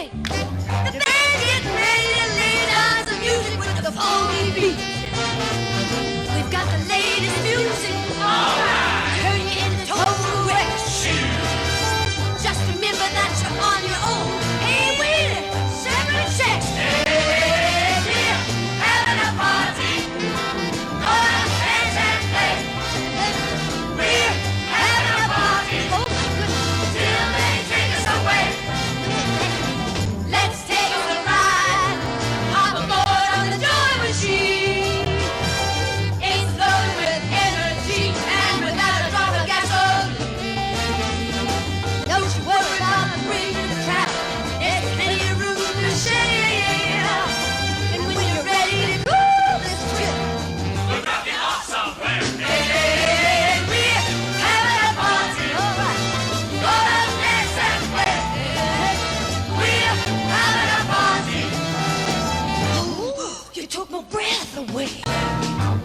sing. The band get ready to lay down some music with the funky beat. We've got the latest music. All right. Turn you into total wreck. Just remember that you're on your own. Hey, wait, separate sex. Hey, we're having a party. Gonna dance and play. We're having a party. Oh my goodness. Till they take us away. Let's take a ride. Hop aboard on the joy machine. It's loaded with energy and without a drop of gasoline. Don't you worry about the bridge and the trap. There's plenty of room to share. And when you're ready to go this trip, We're rocking off somewhere. hey, we're having a party. All right. Gonna dance and play. We're having a party. Oh, you took my breath away.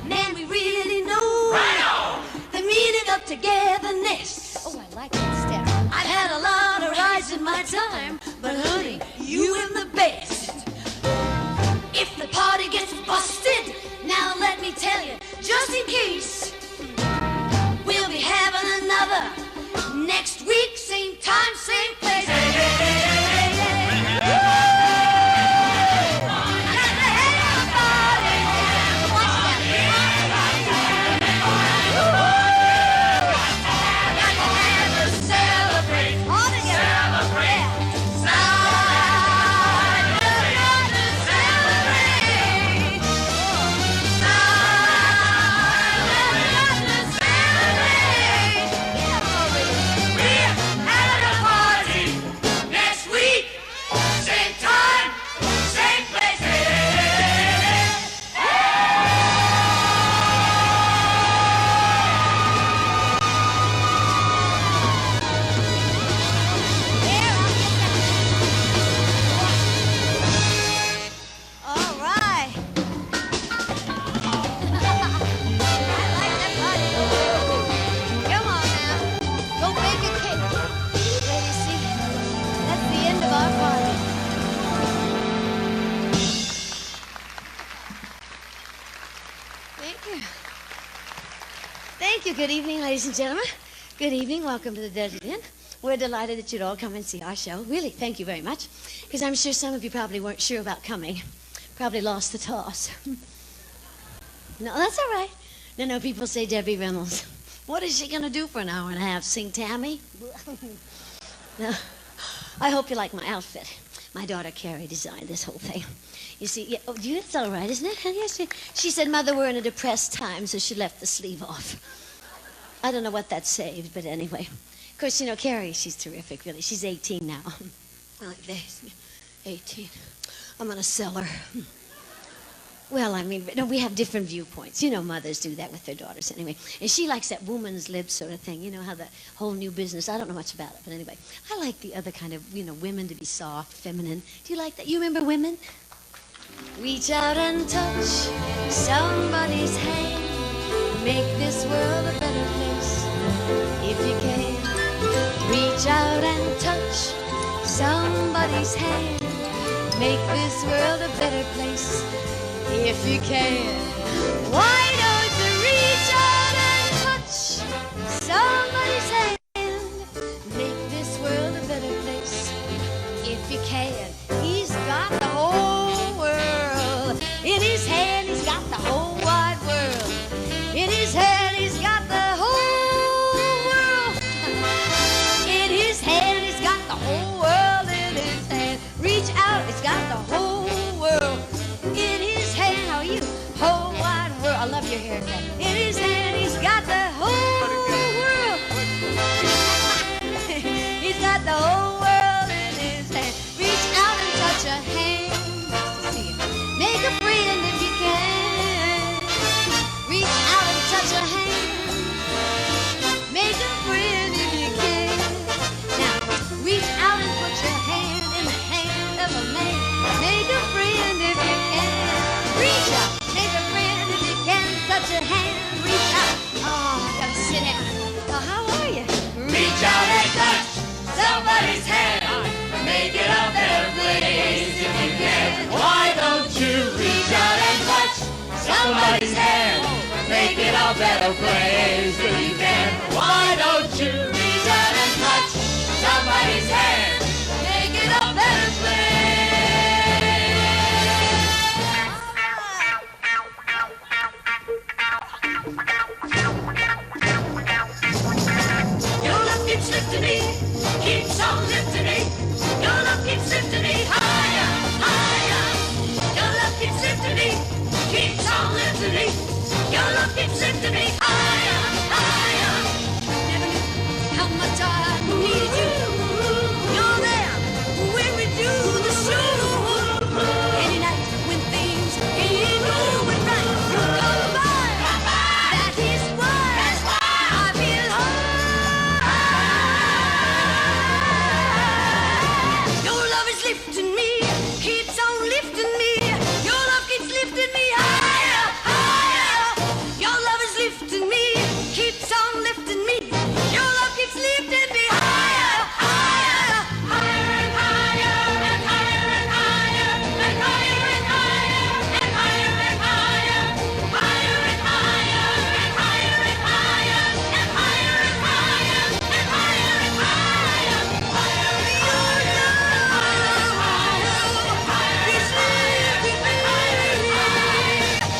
Man, we really know Right on. the meaning of togetherness. Oh, I like that step. I've had a lot of rides in my time, but honey, you am the best. If the party gets busted, now let me tell you, just in case, we'll be having another next week, same time, same place. Hey, hey, hey, hey, hey, hey. Woo! I got to have a party. Watch that. I got to have to celebrate. All together. Celebrate. We're having a party next week. Same time, same place. All right. I like that party. Come on now. Go bake a cake. There you see. That's the end of our party. Thank you. Thank you. Good evening, ladies and gentlemen. Good evening. Welcome to the Desert Inn. We're delighted that you'd all come and see our show. Really, thank you very much. Because I'm sure some of you probably weren't sure about coming. Probably lost the toss. No, that's all right. No, people say Debbie Reynolds. What is she going to do for an hour and a half? Sing Tammy? No. I hope you like my outfit. My daughter Carrie designed this whole thing. You see, yeah, oh, it's all right, isn't it? Yes, she said, Mother, we're in a depressed time, so she left the sleeve off. I don't know what that saved, but anyway. Of course, you know, Carrie, she's terrific, really. She's 18 now. Like this. 18. I'm going to sell her. Well, I mean, no, we have different viewpoints. You know, mothers do that with their daughters anyway. And she likes that woman's lib sort of thing. You know, how the whole new business. I don't know much about it, but anyway. I like the other kind of, you know, women to be soft, feminine. Do you like that? You remember women? Reach out and touch somebody's hand. Make this world a better place if you can. Reach out and touch somebody's hand. Make this world a better place if you can. Why don't you reach out and touch somebody's hand? Make this world a better place if you can. He's got the whole world in his hand. He's got the whole wide world in his hand. He's got the whole world in his hand. He's got the whole world in his hand. Reach out, it's got the whole world in his hand. How are you? Whole wide world. I love your hair. somebody's hand. Make it a better place if you can. Why don't you reach out and touch somebody's hand? Make it a better Your love keeps lifting me, keeps on lifting me. Your love keeps lifting me higher, higher. Your love keeps lifting me, keeps on lifting me. Your love keeps lifting me higher, higher. Never knew how much I need you. You're there when we do the show. Any night when things ain't going right, you come by. That is why I feel high. Your love is lifting me, keeps on lifting me. Your love keeps lifting me higher, higher. Your love is lifting me, keeps on lifting me. Your love keeps lifting me higher, higher, higher and higher and higher and higher and higher and higher and higher and higher, higher and higher and higher and higher and higher and higher and higher and higher, higher. Your love is lifting me higher and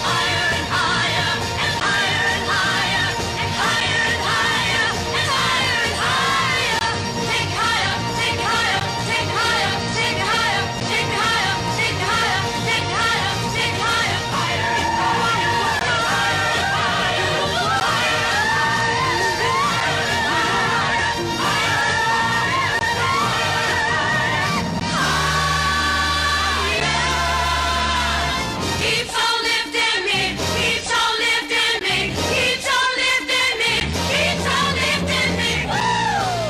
higher and higher and higher and higher and higher and higher and higher and higher. Take higher, take higher, take higher, take higher, take higher, take higher, take higher, take higher, higher and keeps on lifting me, keeps on lifting me, keeps on lifting me, keeps on lifting me. Woo!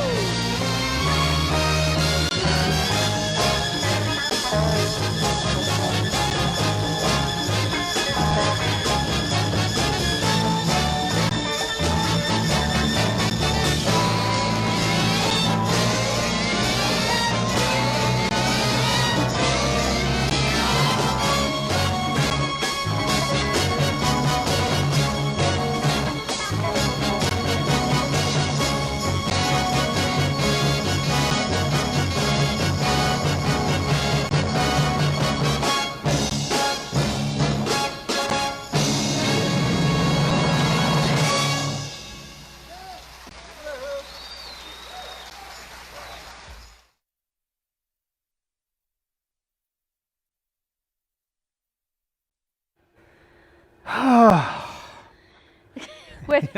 Wait,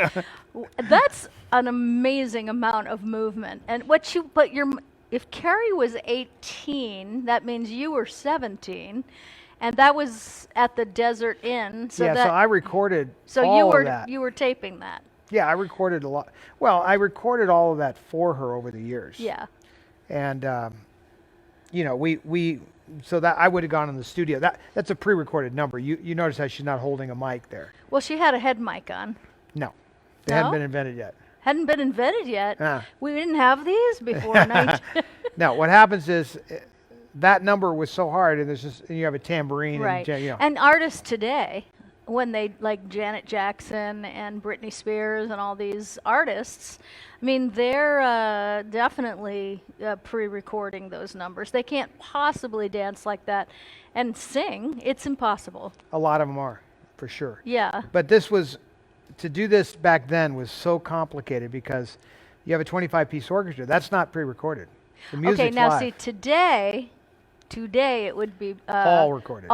that's an amazing amount of movement. And if Carrie was 18, that means you were 17, and that was at the Desert Inn. So Yeah, that, so I recorded so all you were of that. you were taping that. Yeah, I recorded a lot. Well, I recorded all of that for her over the years. Yeah. And so that I would have gone in the studio. That's a pre-recorded number. You notice how she's not holding a mic there. Well, she had a head mic on. No, they hadn't No? been invented yet. Hadn't been invented yet. Ah. We didn't have these before. No, what happens is that number was so hard, and you have a tambourine, Right. and And artists today, when they like Janet Jackson and Britney Spears and all these artists, I mean, they're definitely pre-recording those numbers. They can't possibly dance like that and sing. It's impossible. a lot of them are, for sure. Yeah. But to do this back then was so complicated because you have a 25-piece orchestra. That's not pre-recorded. The music's Okay, now live. see, today it would be All recorded.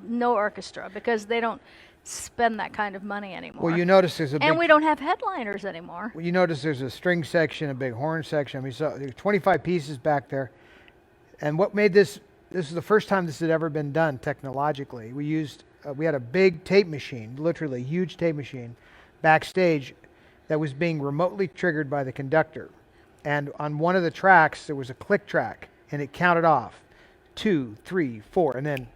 No orchestra, because they don't spend that kind of money anymore. Well, you notice there's a big... and we don't have headliners anymore. You notice there's a string section, a big horn section. I mean, so there's 25 pieces back there. And what made this is the first time this had ever been done technologically. We had a big tape machine, literally a huge tape machine, backstage that was being remotely triggered by the conductor. And on one of the tracks, there was a click track, and it counted off 2, 3, 4, and then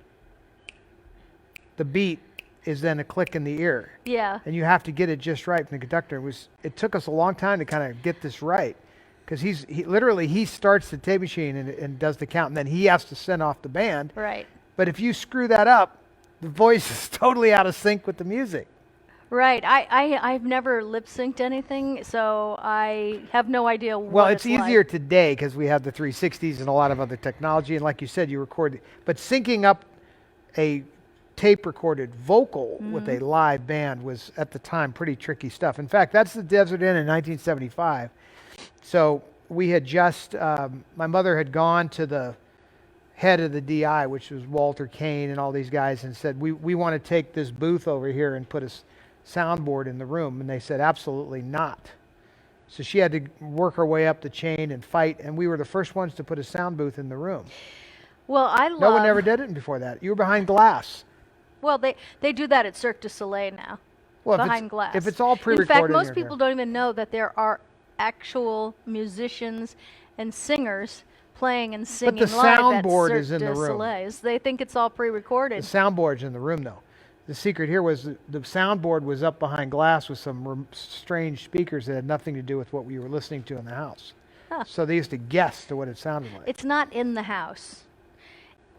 the beat is then a click in the ear. Yeah. And you have to get it just right from the conductor. It took us a long time to kind of get this right, because he starts the tape machine and does the count, and then he has to send off the band. Right. But if you screw that up, the voice is totally out of sync with the music. Right. I've never lip synced anything, so I have no idea what Well, it's like. easier today because we have the 360s and a lot of other technology. And like you said, you record. But syncing up a tape recorded vocal with a live band was at the time pretty tricky stuff. In fact, that's the Desert Inn in 1975. So we had just, my mother had gone to the head of the DI, which was Walter Kane and all these guys, and said, we want to take this booth over here and put a soundboard in the room. And they said, absolutely not. So she had to work her way up the chain and fight, and we were the first ones to put a sound booth in the room. Well, I love... No one ever did it before that. You were behind glass. Well, they do that at Cirque du Soleil now, Well, behind glass. If it's all pre-recorded... In fact, most people don't even know that there are actual musicians and singers playing and singing But the live soundboard at is in Cirque the du room. Soleil. They think it's all pre-recorded. The soundboard's in the room, though. The secret here was the soundboard was up behind glass with some strange speakers that had nothing to do with what we were listening to in the house. Huh. So they used to guess to what it sounded like. It's not in the house.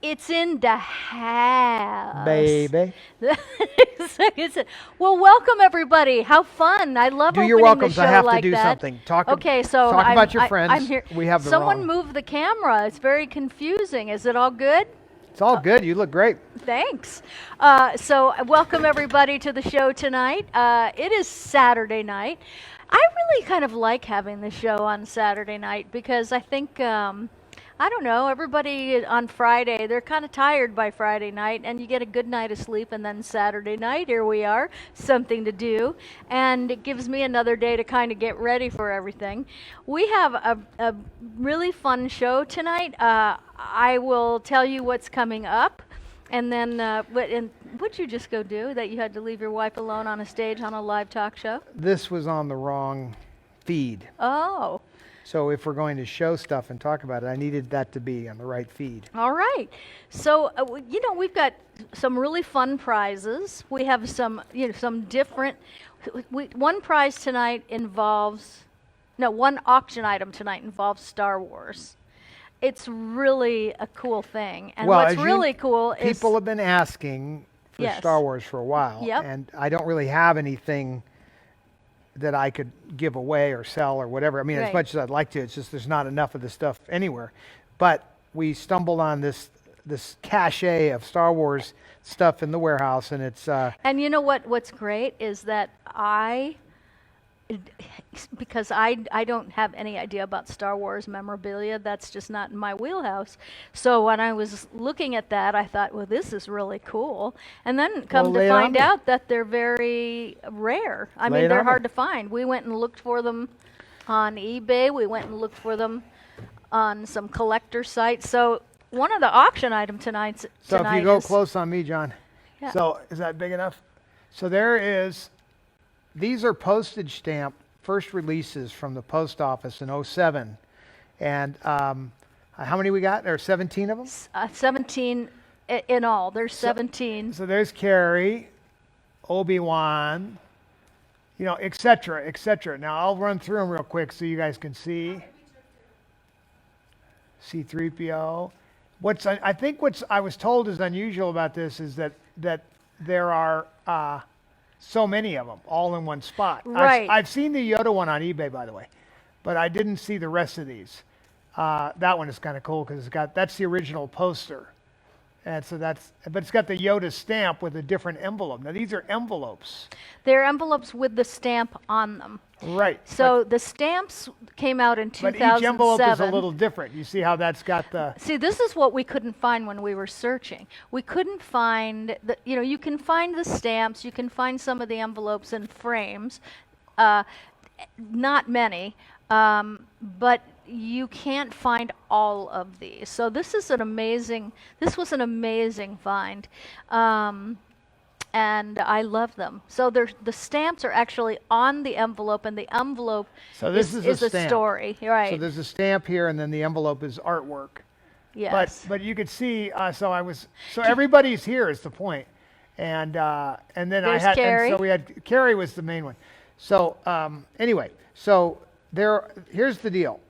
It's in the house. Baby. Well, welcome everybody. How fun. I love Do opening your welcomes. the show I have like to do that. something. Talk Talk about your friends. I'm here. We have the Someone wrong. move the camera. It's very confusing. Is it all good? It's all good. You look great. Thanks. So welcome everybody to the show tonight. It is Saturday night. I really kind of like having the show on Saturday night because I think, I don't know, everybody on Friday, they're kind of tired by Friday night, and you get a good night of sleep, and then Saturday night, here we are, something to do, and it gives me another day to kind of get ready for everything. We have a really fun show tonight. I will tell you what's coming up, and then, what'd you just go do, that you had to leave your wife alone on a stage on a live talk show? This was on the wrong feed. Oh. So if we're going to show stuff and talk about it, I needed that to be on the right feed. All right. So, we've got some really fun prizes. We have some different... one auction item tonight involves Star Wars. It's really a cool thing. And what's really cool is... People have been asking for Star Wars for a while. Yep. And I don't really have anything that I could give away or sell or whatever. I mean, as much as I'd like to, it's just there's not enough of this stuff anywhere. But we stumbled on this cache of Star Wars stuff in the warehouse, and it's... And you know what's great is that because I don't have any idea about Star Wars memorabilia, that's just not in my wheelhouse. So when I was looking at that, I thought, well, this is really cool. And then come to find out that they're very rare. I mean, they're hard to find. We went and looked for them on eBay. We went and looked for them on some collector sites. So one of the auction items tonight So if you go close on me, John. Yeah. So is that big enough? So there is... These are postage stamp first releases from the post office in 2007. And how many we got? There are 17 of them? 17 in all. There's 17. So there's Carrie, Obi-Wan, et cetera, et cetera. Now I'll run through them real quick so you guys can see. C-3PO. I think what I was told is unusual about this is that there are... so many of them, all in one spot. Right. I've seen the Yoda one on eBay, by the way, but I didn't see the rest of these. That one is kind of cool because that's the original poster, and so but it's got the Yoda stamp with a different envelope. Now these are envelopes. They're envelopes with the stamp on them. Right. So the stamps came out in 2007. But each envelope is a little different. You see how that's got the... See, this is what we couldn't find when we were searching. We couldn't find, you can find the stamps, you can find some of the envelopes in frames, not many, but you can't find all of these. So this was an amazing find. And I love them. So the stamps are actually on the envelope, and the envelope is a stamp. Story. Right. So there's a stamp here, and then the envelope is artwork. Yes. But you could see, so everybody's here is the point, and then There's Carrie. and so we had Carrie was the main one. So anyway, so here's the deal.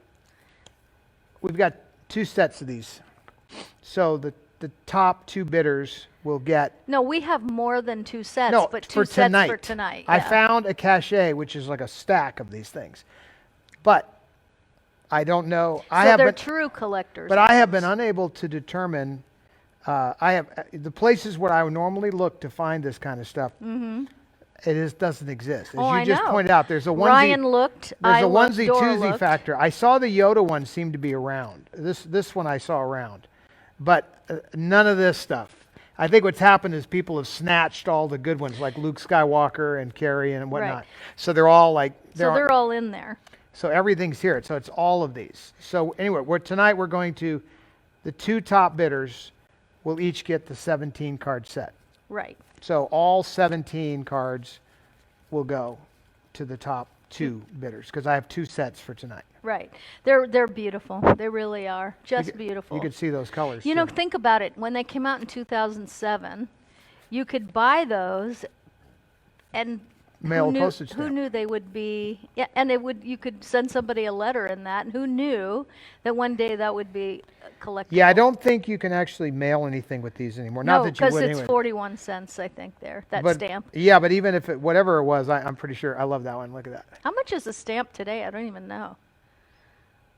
We've got two sets of these. So the top two bidders will get. No, we have more than 2 sets, No, but for 2 sets tonight. for tonight. I yeah. found a cachet, which is like a stack of these things, but I don't know. So they're true collectors. But I have been unable to determine. I have the places where I would normally look to find this kind of stuff. Mm-hmm. Doesn't exist. As Oh, you I just know. pointed out, there's a onesie. Ryan looked. There's I a looked, onesie Dora twosie looked. factor. I saw the Yoda one seem to be around. This one I saw around, but none of this stuff. I think what's happened is people have snatched all the good ones, like Luke Skywalker and Carrie and whatnot. Right. So they're all like They're all in there. So everything's here. So it's all of these. So anyway, tonight we're going to, the 2 top bidders will each get the 17 card set. Right. So all 17 cards will go to the top 2 bidders because I have 2 sets for tonight. Right. They're beautiful. They really are. Just beautiful. You could see those colors. You know, too. think about it. When they came out in 2007, you could buy those and Mail postage who stamp. knew they would be, yeah, and you could send somebody a letter in that, and who knew that one day that would be collectible. Yeah, I don't think you can actually mail anything with these anymore. No, Not that you because would it's anyway. 41 cents, I think, that But- stamp. Yeah, but even if whatever it was, I'm pretty sure. I love that one. Look at that. How much is a stamp today? I don't even know.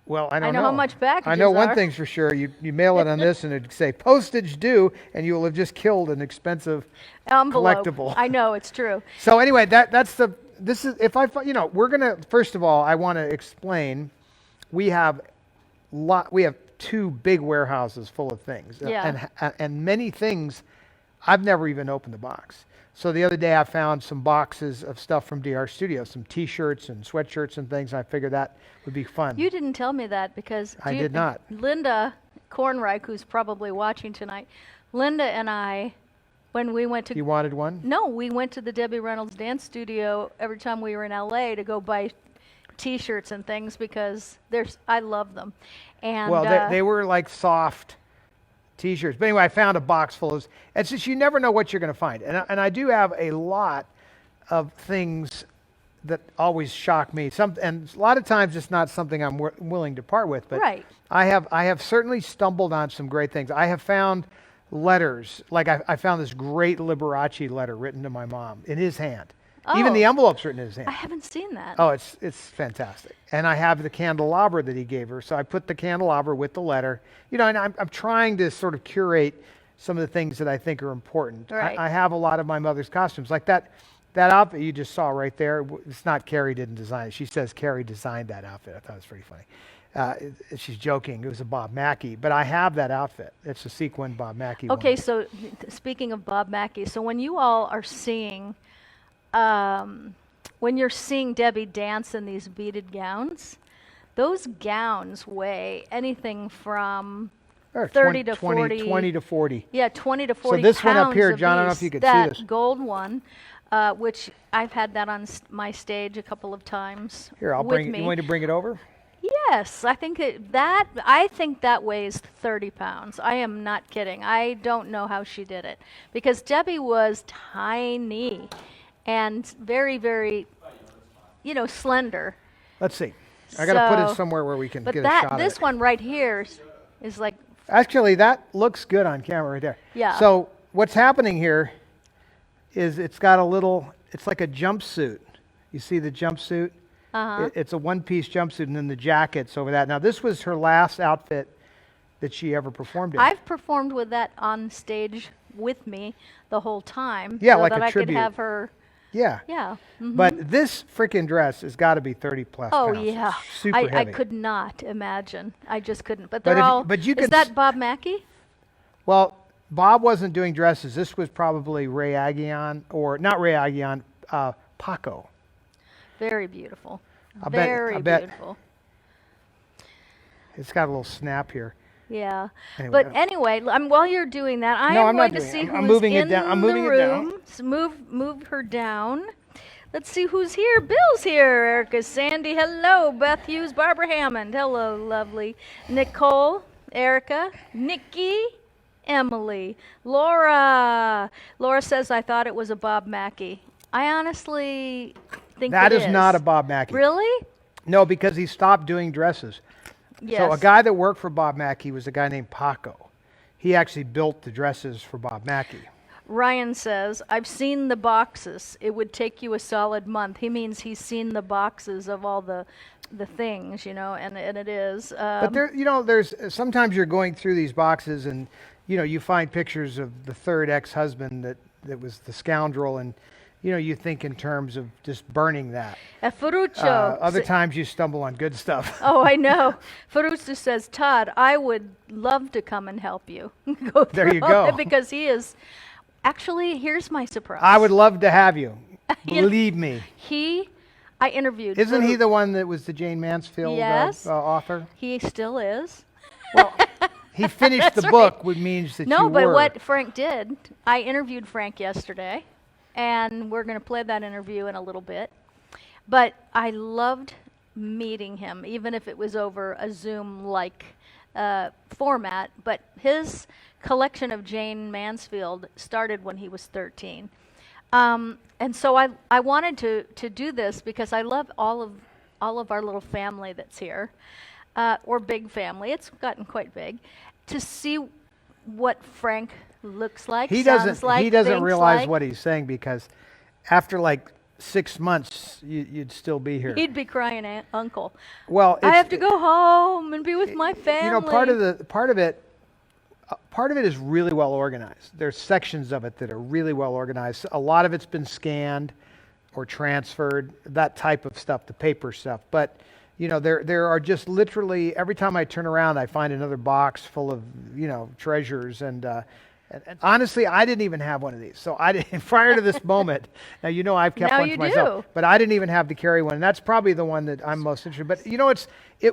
Well, I don't know how much packages I know one are. thing's for sure. You mail it on this and it'd say postage due, and you will have just killed an expensive Envelope. collectible. I know, it's true. So anyway, this is if I we're gonna first of all I want to explain. We have 2 big warehouses full of things, Yeah. and many things I've never even opened the box. So the other day I found some boxes of stuff from DR Studio, some T-shirts and sweatshirts and things. I figured that would be fun. You didn't tell me that because I did not. Linda Kornreich, who's probably watching tonight, Linda and I, when we went to You wanted one? No, we went to the Debbie Reynolds dance studio every time we were in LA to go buy T-shirts and things because I love them. And Well, they were like soft T-shirts. But anyway, I found a box full of. It's just you never know what you're going to find, and I do have a lot of things that always shock me. And a lot of times it's not something I'm willing to part with. But Right. I have certainly stumbled on some great things. I have found letters, like I found this great Liberace letter written to my mom in his hand. Even Oh. the envelope's written in his hand. I haven't seen that. Oh, it's fantastic. And I have the candelabra that he gave her. So I put the candelabra with the letter. You know, and I'm trying to sort of curate some of the things that I think are important. Right. I have a lot of my mother's costumes. Like that outfit you just saw right there. It's not Carrie didn't design it. She says Carrie designed that outfit. I thought it was pretty funny. She's joking. It was a Bob Mackie. But I have that outfit. It's a sequin Bob Mackie one. Okay, so speaking of Bob Mackie, so when you all are seeing, when you're seeing Debbie dance in these beaded gowns, those gowns weigh anything from Or 30 to 20, 40. 20 to 40. Yeah, 20 to 40 this one up pounds here, of John, I don't know if these. you could see That this. gold one, which I've had that on my stage a couple of times. Here, I'll with bring it. me. You want me to bring it over? Yes, I think that weighs 30 pounds. I am not kidding. I don't know how she did it because Debbie was tiny and very, very, slender. Let's see. I got to put So- it somewhere where we can But get a shot of this it. one right here is like, Actually, that looks good on camera right there. Yeah. So what's happening here is it's got it's like a jumpsuit. You see the jumpsuit? It's a one-piece jumpsuit, and then the jacket's over that. Now, this was her last outfit that she ever performed in. I've performed with that on stage with me the whole time. Yeah, so like that a I tribute. could have her. Yeah. Yeah. mhm. But this freaking dress has got to be 30 plus Oh pounds. yeah, Super I heavy. could not imagine. I just couldn't. But But they're if you- all. but you is can that Bob Mackie? Well, Bob wasn't doing dresses. This was probably Ray Aguion, or not Ray Aguion, Paco. Very beautiful. I Very bet- beautiful. It's got a little snap here. Yeah. Anyway, But anyway, while you're doing that, I No, am I'm not going to doing it. see I'm who's moving it in down. I'm the moving it down. room. So move her down. Let's see who's here. Bill's here. Erica, Sandy, hello. Beth Hughes, Barbara Hammond, hello, lovely. Nicole, Erica, Nikki, Emily, Laura. Laura says, I thought it was a Bob Mackie. I honestly think That it is not a Bob Mackie. Really? No, because he stopped doing dresses. Yes. So a guy that worked for Bob Mackie was a guy named Paco. He actually built the dresses for Bob Mackie. Ryan says, I've seen the boxes. It would take you a solid month. He means he's seen the boxes of all the things, you know, and it is. But there, you know, there's sometimes you're going through these boxes and, you know, you find pictures of the third ex-husband that was the scoundrel, and, you know, you think in terms of just burning that. Ferruccio. Other times you stumble on good stuff. Oh, I know. Ferruccio says, Todd, I would love to come and help you. Go There through you all go. that, because he is. Actually, here's my surprise. I would love to have you. You know, Believe me. I interviewed. Isn't he the one that was the Jayne Mansfield Yes. author? He still is. Well, he finished the That's book, right. which means that No, you but were. what Frank did, I interviewed Frank yesterday, and we're going to play that interview in a little bit. But I loved meeting him, even if it was over a Zoom-like format. But his collection of Jayne Mansfield started when he was 13. And so I wanted to do this because I love all of our little family that's here, or big family. It's gotten quite big. To see what Frank looks like, he sounds doesn't like, he doesn't thinks realize like. what he's saying, because after like 6 months you'd still be here. He'd be crying, Uncle. Well, I have to go home and be with my family. You know, part of it is really well organized. There's sections of it that are really well organized. A lot of it's been scanned or transferred, that type of stuff, the paper stuff. But you know, there are just literally, every time I turn around, I find another box full of, you know, treasures. And honestly, I didn't even have one of these. So I didn't, prior to this moment. Now, you know, I've kept Now one you for myself, do. but I didn't even have to carry one. And that's probably the one that I'm most interested in. But you know,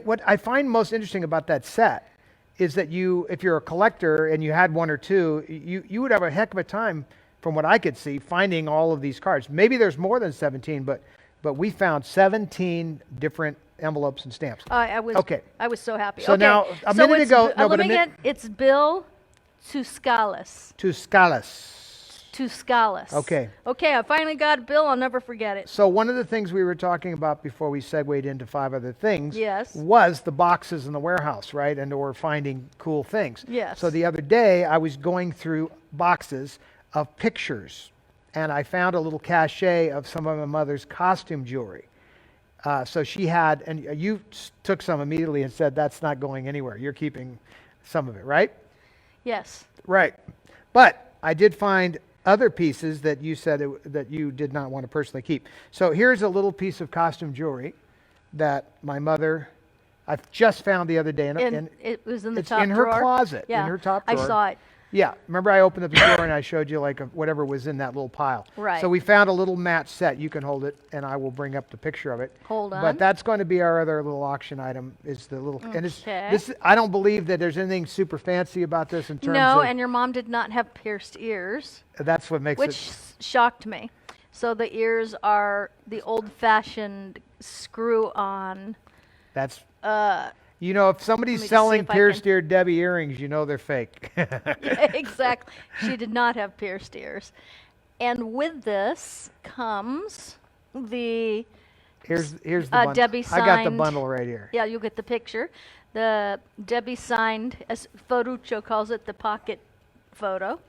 what I find most interesting about that set is that if you're a collector and you had one or two, you would have a heck of a time, from what I could see, finding all of these cards. Maybe there's more than 17, but we found 17 different envelopes and stamps. I was Okay. I was so happy. So okay. now, a so minute it's ago- B- no, let but a me min- get. It's Bill Tuscalis. Tuscalis. Tuscalis. Okay. Okay, I finally got Bill. I'll never forget it. So one of the things we were talking about before we segued into 5 other things Yes. was the boxes in the warehouse, right? And or finding cool things. Yes. So the other day I was going through boxes of pictures, and I found a little cachet of some of my mother's costume jewelry. So she had, and you took some immediately and said, that's not going anywhere. You're keeping some of it, right? Yes. Right. But I did find other pieces that you said that you did not want to personally keep. So here's a little piece of costume jewelry that my mother, I've just found the other day. And it was in the it's top in her drawer. closet, Yeah. in her top drawer. I saw it. Yeah, remember I opened up the drawer and I showed you like whatever was in that little pile. Right. So we found a little match set. You can hold it, and I will bring up the picture of it. Hold on. But that's going to be our other little auction item. Is the little and it's Okay. this. I don't believe that there's anything super fancy about this in terms No, of. and your mom did not have pierced ears, That's what makes which it. shocked me. So the ears are the old-fashioned screw-on. That's. You know, if somebody's me just see selling if I pierced can- ear Debbie earrings, you know they're fake. Yeah, exactly. She did not have pierced ears. And with this comes the, here's the bundle. Debbie I got the signed- bundle right here. yeah, you'll get the picture. The Debbie signed, as Ferruccio calls it, the pocket photo.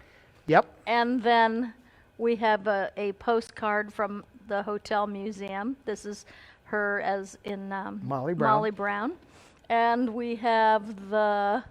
Yep. And then we have a postcard from the Hotel Museum. This is her as in Molly Brown. Molly Brown. And we have the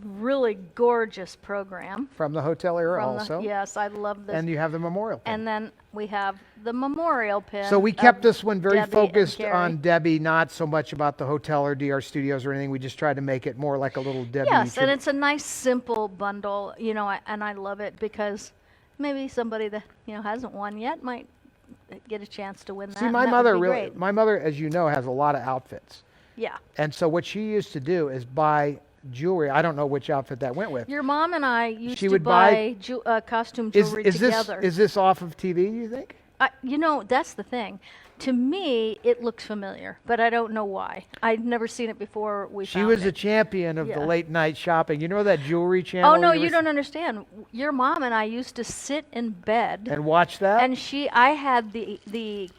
really gorgeous program. From the hotel era From the- also. yes, I love this. And you have the memorial pin. And then we have the memorial pin. So we kept of this one very Debbie and focused Carrie. on Debbie, not so much about the hotel or DR Studios or anything. We just tried to make it more like a little Debbie. Yes, and tribute. it's a nice, simple bundle, you know, and I love it because maybe somebody that, you know, hasn't won yet might get a chance to win that. See, and my that would mother be really, great. my mother, as you know, has a lot of outfits. Yeah. And so what she used to do is buy jewelry. I don't know which outfit that went with. Your mom and I used She to would buy- buy costume Is, jewelry is this together. is this off of TV, you think? You know, that's the thing. To me, it looks familiar, but I don't know why. I'd never seen it before we She found was it. a champion of the Yeah. late night shopping. You know that jewelry channel? Oh, no, you you were- don't understand. Your mom and I used to sit in bed, And watch that? and I had the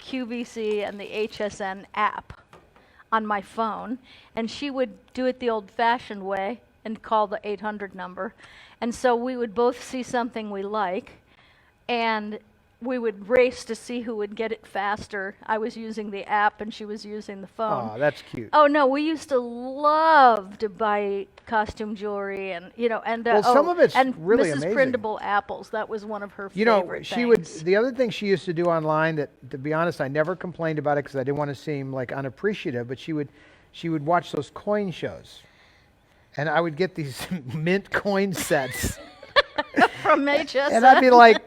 QVC and the HSN app on my phone, and she would do it the old-fashioned way and call the 800 number. And so we would both see something we like, and we would race to see who would get it faster. I was using the app and she was using the phone. Oh, that's cute. Oh no, we used to love to buy costume jewelry and Well, some of it's and really Mrs. amazing. Printable apples. That was one of her You know, favorite she would. things. The other thing she used to do online that, to be honest, I never complained about it because I didn't want to seem like unappreciative. But she would watch those coin shows, and I would get these mint coin sets, From HS. and I'd be like,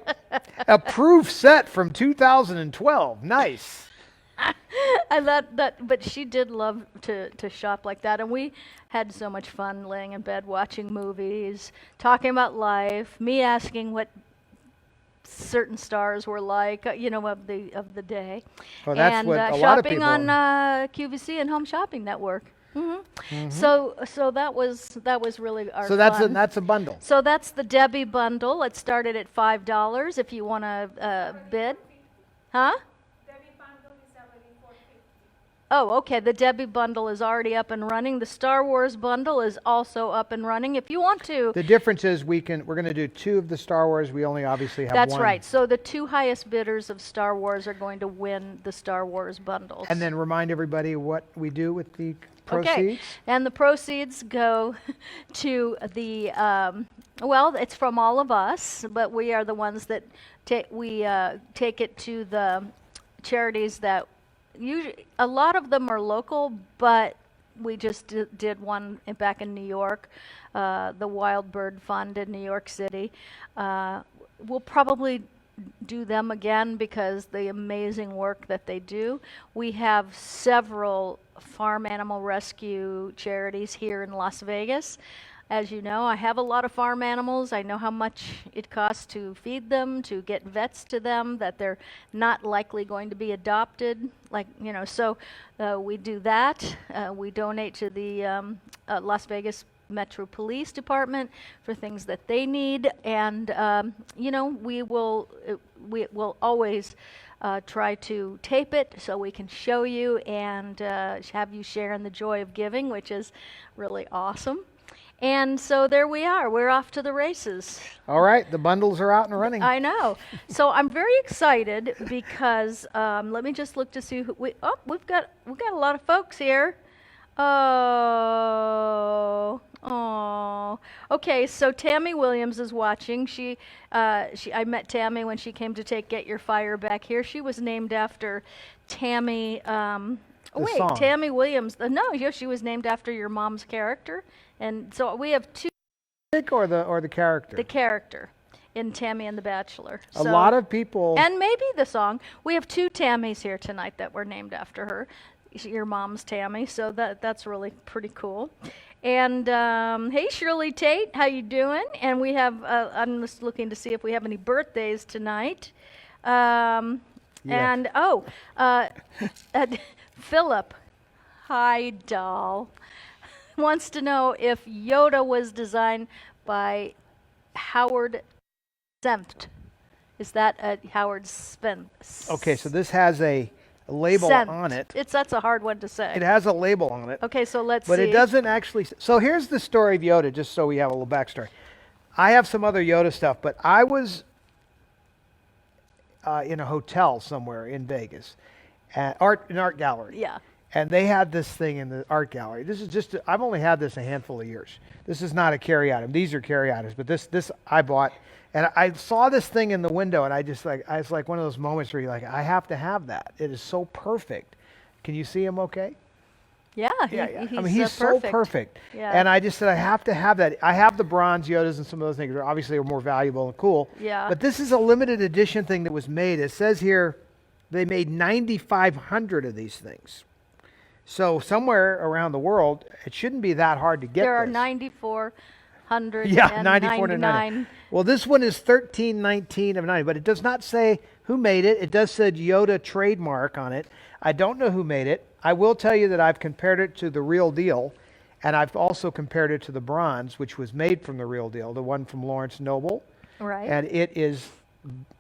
a proof set from 2012. Nice. I thought that, but she did love to shop like that, and we had so much fun laying in bed watching movies, talking about life, me asking what certain stars were like, of the day, Well, that's and what a lot of shopping people. on QVC and Home Shopping Network. So that was really our So that's fun. that's a bundle. So that's the Debbie bundle. It started at $5 if you want to bid. Huh? Oh, okay. The Debbie bundle is already up and running. The Star Wars bundle is also up and running. If you want to, The difference is we're going to do 2 of the Star Wars. We only obviously have that's one. right. So the 2 highest bidders of Star Wars are going to win the Star Wars bundles. And then remind everybody what we do with the proceeds. Okay, and the proceeds go to the, well, it's from all of us, but we are the ones that take it to the charities that usually, a lot of them are local, but we just did one back in New York, the Wild Bird Fund in New York City. We'll probably do them again because the amazing work that they do. We have several farm animal rescue charities here in Las Vegas. As you know, I have a lot of farm animals. I know how much it costs to feed them, to get vets to them, that they're not likely going to be adopted. So we do that. We donate to the Las Vegas Metro Police Department for things that they need, and we will always try to tape it so we can show you and have you share in the joy of giving, which is really awesome. And so there we are. We're off to the races. All right, the bundles are out and running. I know. So I'm very excited because let me just look to see who we've got a lot of folks here. Oh. Okay, so Tammy Williams is watching. I met Tammy when she came to Get Your Fire back here. She was named after Tammy. Song. Tammy Williams. She was named after your mom's character. And so we have 2. Or the character. The character in Tammy and the Bachelor. A lot of people. And maybe the song. We have 2 Tammys here tonight that were named after her. Your mom's Tammy, so that's really pretty cool. And hey, Shirley Tate, how you doing? And we have, I'm just looking to see if we have any birthdays tonight. And, Philip, hi, doll, wants to know if Yoda was designed by Howard Senft. Is that Howard Spence? Okay, so this has a label Senft. on it. That's a hard one to say. It has a label on it. Okay, so let's see. But it doesn't actually. So here's the story of Yoda, just so we have a little backstory. I have some other Yoda stuff, but I was in a hotel somewhere in Vegas, an art gallery. Yeah. And they had this thing in the art gallery. This is just, I've only had this a handful of years. This is not a carry item. These are carry items, but this I bought. And I saw this thing in the window, and I was like one of those moments where you're like, I have to have that. It is so perfect. Can you see him okay? Yeah, He's so perfect. Yeah. And I just said, I have to have that. I have the bronze Yodas and some of those things. They're obviously are more valuable and cool. Yeah. But this is a limited edition thing that was made. It says here they made 9,500 of these things. So somewhere around the world, it shouldn't be that hard to get There are this. 9,499. Well, this one is 1319 of 90, but it does not say who made it. It does say Yoda trademark on it. I don't know who made it. I will tell you that I've compared it to the real deal, and I've also compared it to the bronze, which was made from the real deal, the one from Lawrence Noble. Right. And it is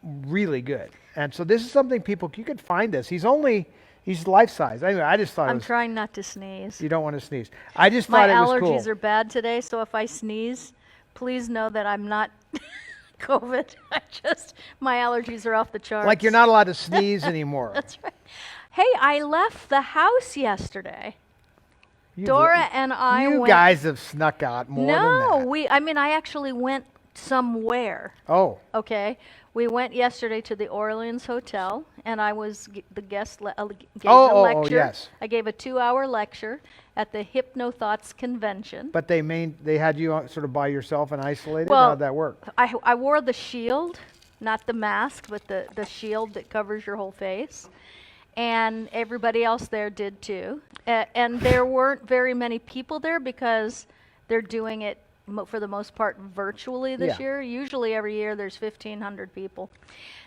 really good. And so this is something you could find this. He's only He's life size. Anyway, I just thought I'm trying not to sneeze. you don't want to sneeze. I just My thought it was cool. allergies are bad today, so if I sneeze, please know that I'm not COVID. My allergies are off the charts. Like you're not allowed to sneeze anymore. That's right. Hey, I left the house yesterday. You Dora and I You went. guys have snuck out more than that. No, I actually went somewhere. Oh, Okay, we went yesterday to the Orleans Hotel, and I was the guest. Gave a Oh, lecture. yes. I gave a 2-hour lecture at the Hypno Thoughts convention. but they had you sort of by yourself and isolated? Well, How'd that work? I wore the shield, not the mask, but the shield that covers your whole face. And everybody else there did too. And there weren't very many people there because they're doing it for the most part virtually this Yeah. year. Usually every year there's 1,500 people.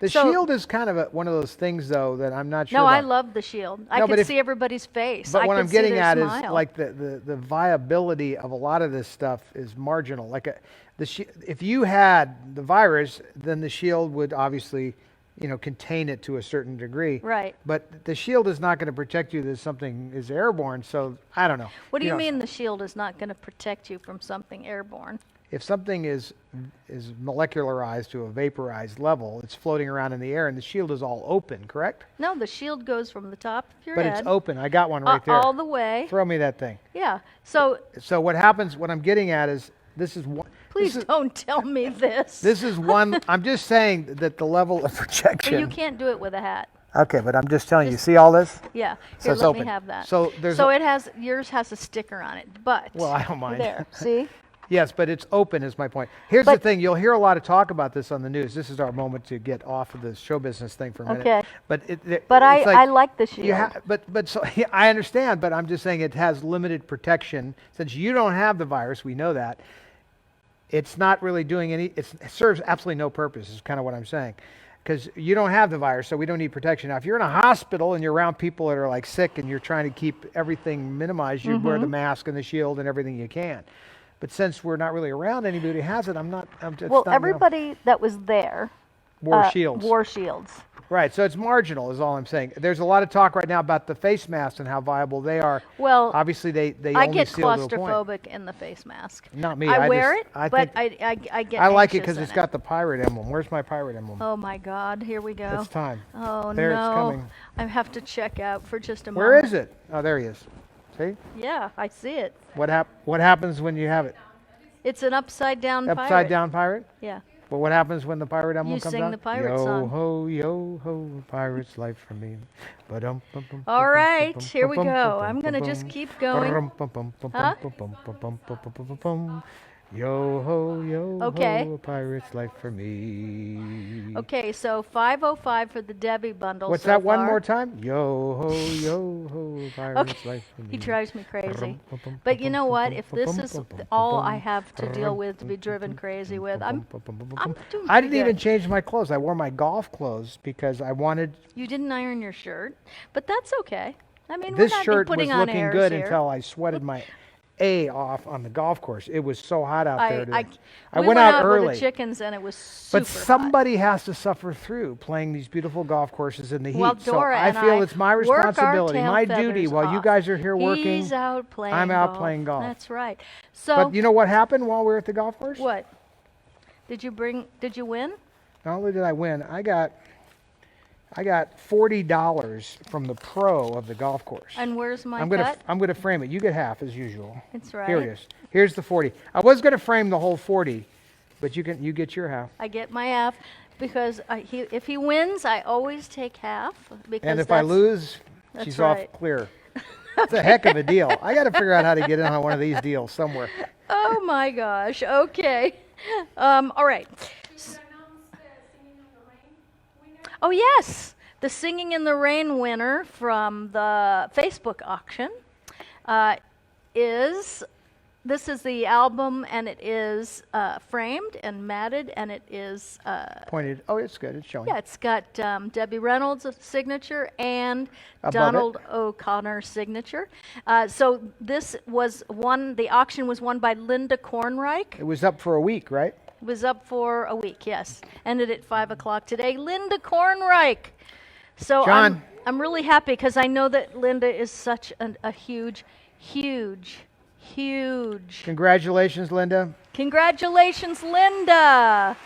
The So- shield is kind of one of those things, though, that I'm not sure No, I about. love the shield. I No, but could if- see everybody's face. But I what could I'm see getting their at smile. is like the viability of a lot of this stuff is marginal. Like if you had the virus, then the shield would obviously, contain it to a certain degree. Right. But the shield is not going to protect you that something is airborne. So I don't know. What do you know, mean the shield is not going to protect you from something airborne? If something is molecularized to a vaporized level, it's floating around in the air, and the shield is all open, correct? No, the shield goes from the top of your But head it's open. I got one right there. all the way. Throw me that thing. Yeah. So So what happens? What I'm getting at is this is one. please don't tell me this. This is one. I'm just saying that the level of But projection. you can't do it with a hat. Okay, but I'm just telling you. See all this? Yeah. So Here, it's let open. me have that. So there's So a- it has yours a sticker on it, but Well, I don't mind. There, see? Yes, but it's open is my point. Here's the But- thing. You'll hear a lot of talk about this on the news. This is our moment to get off of the show business thing for a minute. Okay. But But it's I like the shield. but so yeah, I understand. But I'm just saying it has limited protection. Since you don't have the virus, we know that. It's not really doing any. It serves absolutely no purpose. Is kind of what I'm saying. Because you don't have the virus, so we don't need protection. Now, if you're in a hospital and you're around people that are like sick and you're trying to keep everything minimized, you wear the mask and the shield and everything you can. But since we're not really around anybody who has it, Well, everybody that was there wore shields. wore shields. Right, so it's marginal is all I'm saying. There's a lot of talk right now about the face masks and how viable they are. Well, Obviously, they I only get seal to a point. claustrophobic in the face mask. Not me. I I wear just- it, I but think- I get I like it anxious because it's in got the pirate emblem. Where's my pirate emblem? Oh my God! Here we go. It's time. Oh There, no! it's coming. I have to check out for just a moment. Where is it? Oh, there he is. See? Yeah, I see it. What happens when you have it? It's an upside down pirate. Upside down pirate? Yeah. Well, what happens when the pirate emblem You comes sing out? the pirate yo song. Yo ho, pirate's life for me. Ba-dum, bum, bum, All bum, right, bum, here we bum, go. bum, I'm bum, gonna bum, just keep going. Ba-rum, bum, bum, bum, Huh? bum, bum, bum, bum, bum, bum, bum, bum. Yo ho, Okay. a pirate's life for me. Okay, so 505 for the Debbie bundle. What's so that one far. more time? Yo ho, a pirate's Okay. life for me. He drives me crazy. Ba-rum, bum, bum, But you bum, know bum, what? bum, If bum, this bum, is bum, bum, all bum, I have to deal bum, with, to be driven crazy with, bum, I'm bum, bum, bum, I'm bum. doing I didn't pretty even good. change my clothes. I wore my golf clothes because I wanted You didn't iron your shirt, but that's okay. I mean, this we're not shirt was putting on looking airs good here. until I sweated my A off on the golf course. It was so hot out there. I we went out with early. the chickens, and it was super But somebody has to suffer through playing these beautiful golf courses in the heat. Well, so Dora I and feel I it's my work our responsibility, tail my duty feathers while you off. guys are here working. He's out playing I'm out golf. playing golf. That's right. So But you know what happened while we were at the golf course? what? Did you win? Not only did I win, I got $40 from the pro of the golf course. And where's my I'm gonna frame it. You get half as usual. That's right. Here it is. Here's the 40. I was gonna frame the whole 40, but you get your half. I get my half because if he wins, I always take half. Because And if I lose, that's she's right. off clear. It's a heck of a deal. I got to figure out how to get in on one of these deals somewhere. Oh my gosh. Okay. All right. Oh yes, the Singing in the Rain winner from the Facebook auction is. This is the album, and it is framed and matted, and it is Pointed. Oh, it's good. It's showing. yeah, it's got Debbie Reynolds' signature and Above Donald O'Connor's signature. So this was won. The auction was won by Linda Kornreich. It was up for a week, right? It was up for a week, yes. Ended at 5 o'clock today. Linda Kornreich, So John. I'm really happy because I know that Linda is such a huge, huge, huge. Congratulations, Linda. Congratulations, Linda.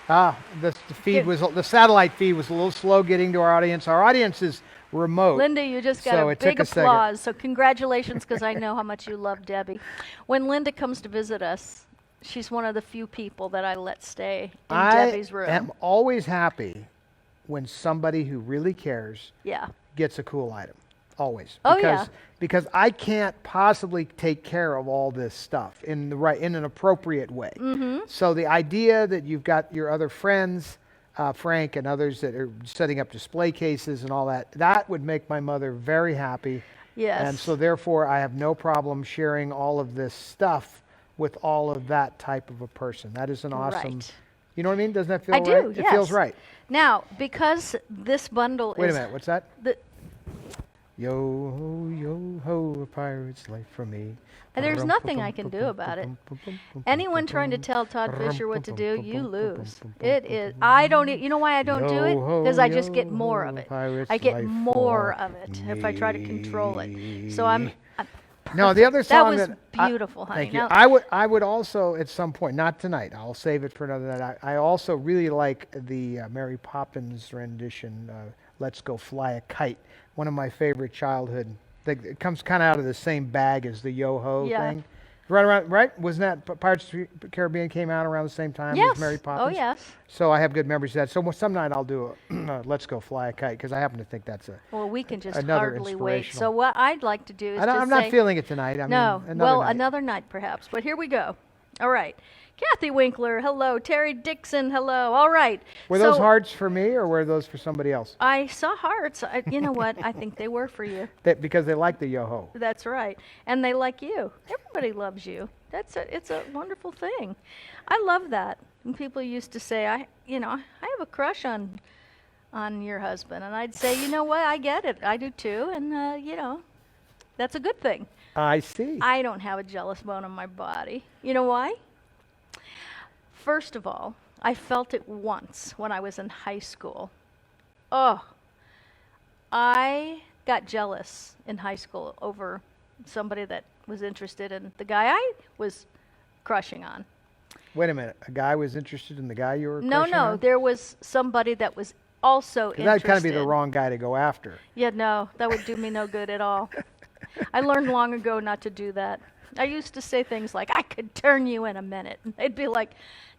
The feed was the satellite feed was a little slow getting to our audience. Our audience is remote. Linda, you just got So a it took big a second. applause. So congratulations, because I know how much you love Debbie. When Linda comes to visit us, she's one of the few people that I let stay in Debbie's room. I am always happy when somebody who really cares Yeah. gets a cool item. Always. Oh, because, yeah. Because I can't possibly take care of all this stuff in an appropriate way. Mm-hmm. So the idea that you've got your other friends, Frank and others that are setting up display cases and all that, that would make my mother very happy. Yes. And so therefore I have no problem sharing all of this stuff with all of that type of a person. That is an awesome, Right. you know what I mean? Doesn't that feel I right? do, It yes. feels right. Now, because this bundle Wait a is... minute, what's that? The, Yo ho, ho, a pirate's life for me. And there's nothing I can do about it. Anyone trying to tell Todd Fisher what to do, you lose. It is. I don't. You know why I don't do it? Because I just get more of it. I get more of it if I try to control it. So I'm. No, the other song that was beautiful, honey. Thank you. Now, I would also at some point, not tonight. I'll save it for another night. I also really like the Mary Poppins rendition. Let's Go Fly a Kite. One of my favorite childhood. It comes kind of out of the same bag as the Yo-Ho Yeah. thing. Right? Wasn't that Pirates of the Caribbean came out around the same time yes. as Mary Poppins? Oh yes. So I have good memories of that. So some night I'll do a Let's Go Fly a Kite because I happen to think that's Well, we can just another hardly wait. inspirational. So what I'd like to do is I'm not feeling it tonight. no. Another night. Another night perhaps. But here we go. All right. Kathy Winkler, hello. Terry Dixon, hello. All right. Were those hearts for me or were those for somebody else? I saw hearts. You know what? I think they were for you. Because they like the Yo-Ho. That's right. And they like you. Everybody loves you. It's a wonderful thing. I love that. And people used to say, I have a crush on your husband. And I'd say, you know what? I get it. I do too. And, that's a good thing. I see. I don't have a jealous bone in my body. You know why? First of all, I felt it once when I was in high school. Oh, I got jealous in high school over somebody that was interested in the guy I was crushing on. Wait a minute. A guy was interested in the guy you were No, crushing on? there was somebody that was also interested. That'd kind of be the wrong guy to go after. Yeah, no, that would do me no good at all. I learned long ago not to do that. I used to say things like, I could turn you in a minute. And they'd be like,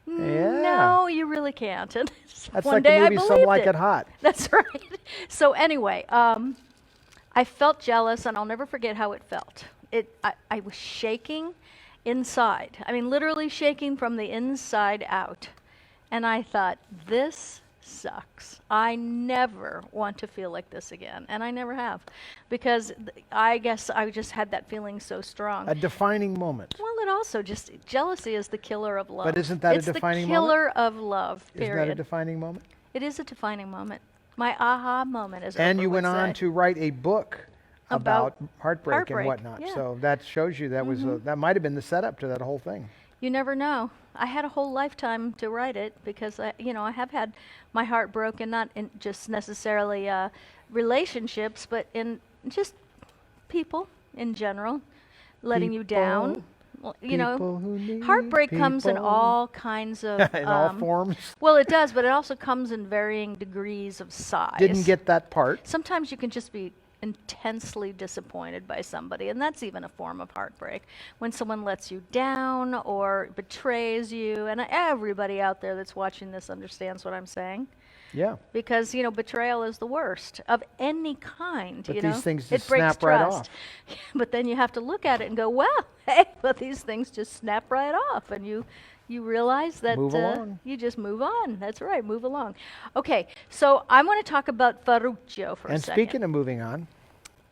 no, you really can't. And That's one like day the movie I Some believed Like it. It Hot. That's right. So anyway, I felt jealous, and I'll never forget how it felt. I was shaking inside. I mean, literally shaking from the inside out. And I thought, this sucks. I never want to feel like this again. And I never have. Because I guess I just had that feeling so strong. A defining moment. Well, it also just, jealousy is the killer of love. But isn't that a it's defining the killer of love, period. Isn't that a defining moment? It is a defining moment. My aha moment, as And Oprah you would went on say. to write a book about heartbreak and whatnot. yeah. So that shows you that was that might have been the setup to that whole thing. You never know. I had a whole lifetime to write it because I have had my heart broken, not in just necessarily relationships, but in just people in general, letting you down. Well, People who need heartbreak comes in people. all kinds of In all forms. Well, it does, but it also comes in varying degrees of size. Didn't get that part. Sometimes you can just be intensely disappointed by somebody, and that's even a form of heartbreak. When someone lets you down or betrays you, and everybody out there that's watching this understands what I'm saying. Yeah. Because, betrayal is the worst of any kind, But you these know. things It just breaks snap right trust. But then you have to look at it and go, well, hey, but these things just snap right off, and you realize that Move along. you just move on. That's right, move along. Okay, so I want to talk about Ferruccio for a And second. speaking of moving on,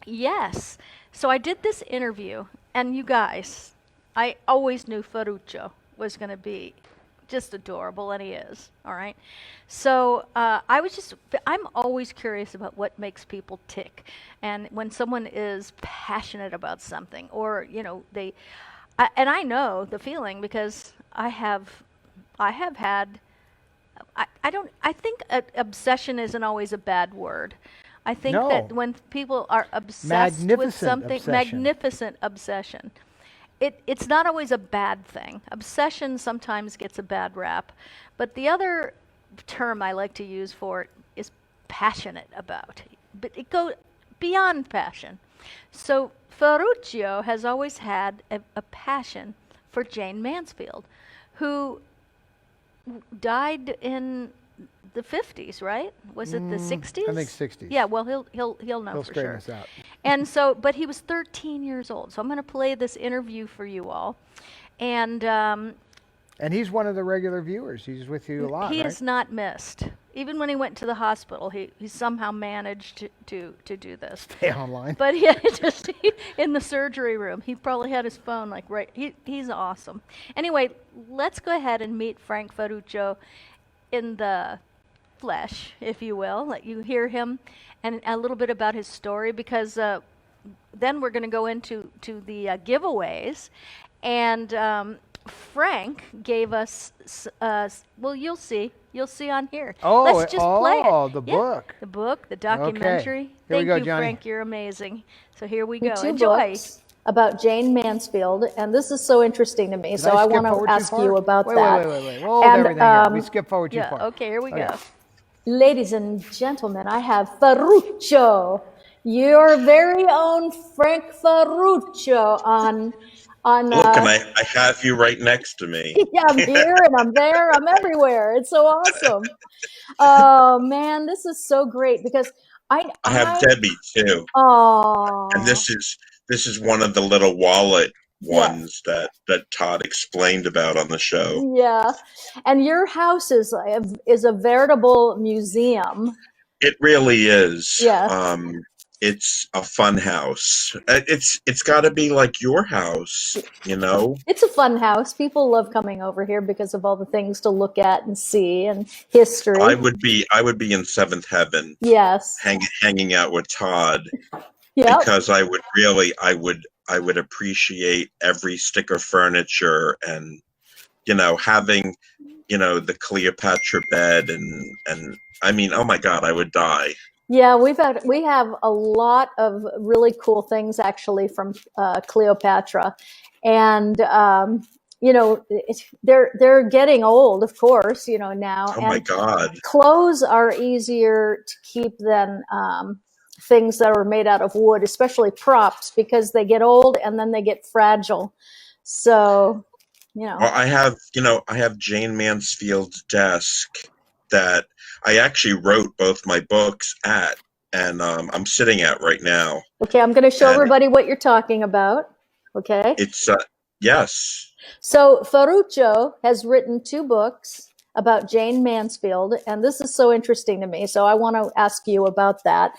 Yes. So I did this interview, and you guys, I always knew Ferruccio was going to be just adorable, and he is, all right? So I'm always curious about what makes people tick. And when someone is passionate about something, or, and I know the feeling because I have had, I think obsession isn't always a bad word. I think that No. when people are obsessed with Magnificent something, obsession. magnificent obsession, it's not always a bad thing. Obsession sometimes gets a bad rap, but the other term I like to use for it is passionate about. But it goes beyond passion. So Ferruccio has always had a passion for Jayne Mansfield, who died in the 50s, right? Was it the 60s? I think 60s. Yeah, well, he'll know He'll for straighten sure. us out. And so, but he was 13 years old. So I'm going to play this interview for you all. And And he's one of the regular viewers. He's with you a lot, he right? is not missed. Even when he went to the hospital, he somehow managed to do this. Stay online. But yeah, just in the surgery room, he probably had his phone like right. He's awesome. Anyway, let's go ahead and meet Frank Ferruccio in the flesh, if you will. Let you hear him and a little bit about his story, because then we're going to go into the giveaways, and Frank gave us. Well, you'll see on here. Oh, let's just play it. the book. The book, the documentary. Okay. Here we Thank go, you, Johnny. Frank. You're amazing. So here we go. Two Enjoy. books about Jayne Mansfield, and this is so interesting to me. So I want to ask you about that. Wait. We'll hold everything here. We skip forward too Yeah. far. Okay. Here we go. Ladies and gentlemen, I have Ferruccio, your very own Frank Ferruccio on. Look, and I have you right next to me. Yeah, I'm here and I'm there. I'm everywhere. It's so awesome. Oh man, this is so great because I have Debbie too. Oh. And this is one of the little wallet ones that Todd explained about on the show. Yeah, and your house is a veritable museum. It really is. Yeah. It's a fun house. It's got to be like your house, you know. It's a fun house. People love coming over here because of all the things to look at and see and history. I would be in seventh heaven. Yes. Hanging out with Todd. Yeah. Because I would appreciate every stick of furniture, and having the Cleopatra bed, and I mean, oh my God, I would die. Yeah, we have a lot of really cool things actually from Cleopatra, and they're getting old, of course, now. Oh my God! Clothes are easier to keep than things that are made out of wood, especially props, because they get old and then they get fragile. So, Well, I have Jayne Mansfield's desk that I actually wrote both my books at, and I'm sitting at right now. Okay, I'm going to show everybody what you're talking about. Okay. It's yes. So Ferruccio has written 2 books about Jayne Mansfield, and this is so interesting to me. So I want to ask you about that,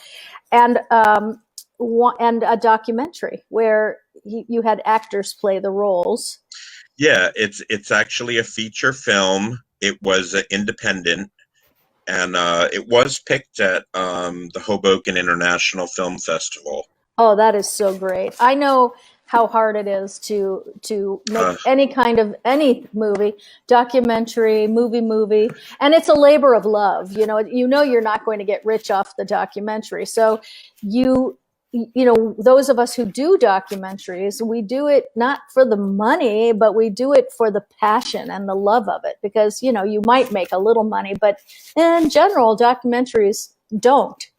and a documentary where you had actors play the roles. Yeah, it's actually a feature film. It was independent, and it was picked at the Hoboken International Film Festival. Oh, that is so great. I know how hard it is to make any movie, documentary, movie, and it's a labor of love. You're not going to get rich off the documentary. So those of us who do documentaries, we do it not for the money, but we do it for the passion and the love of it, because you might make a little money, but in general, documentaries don't.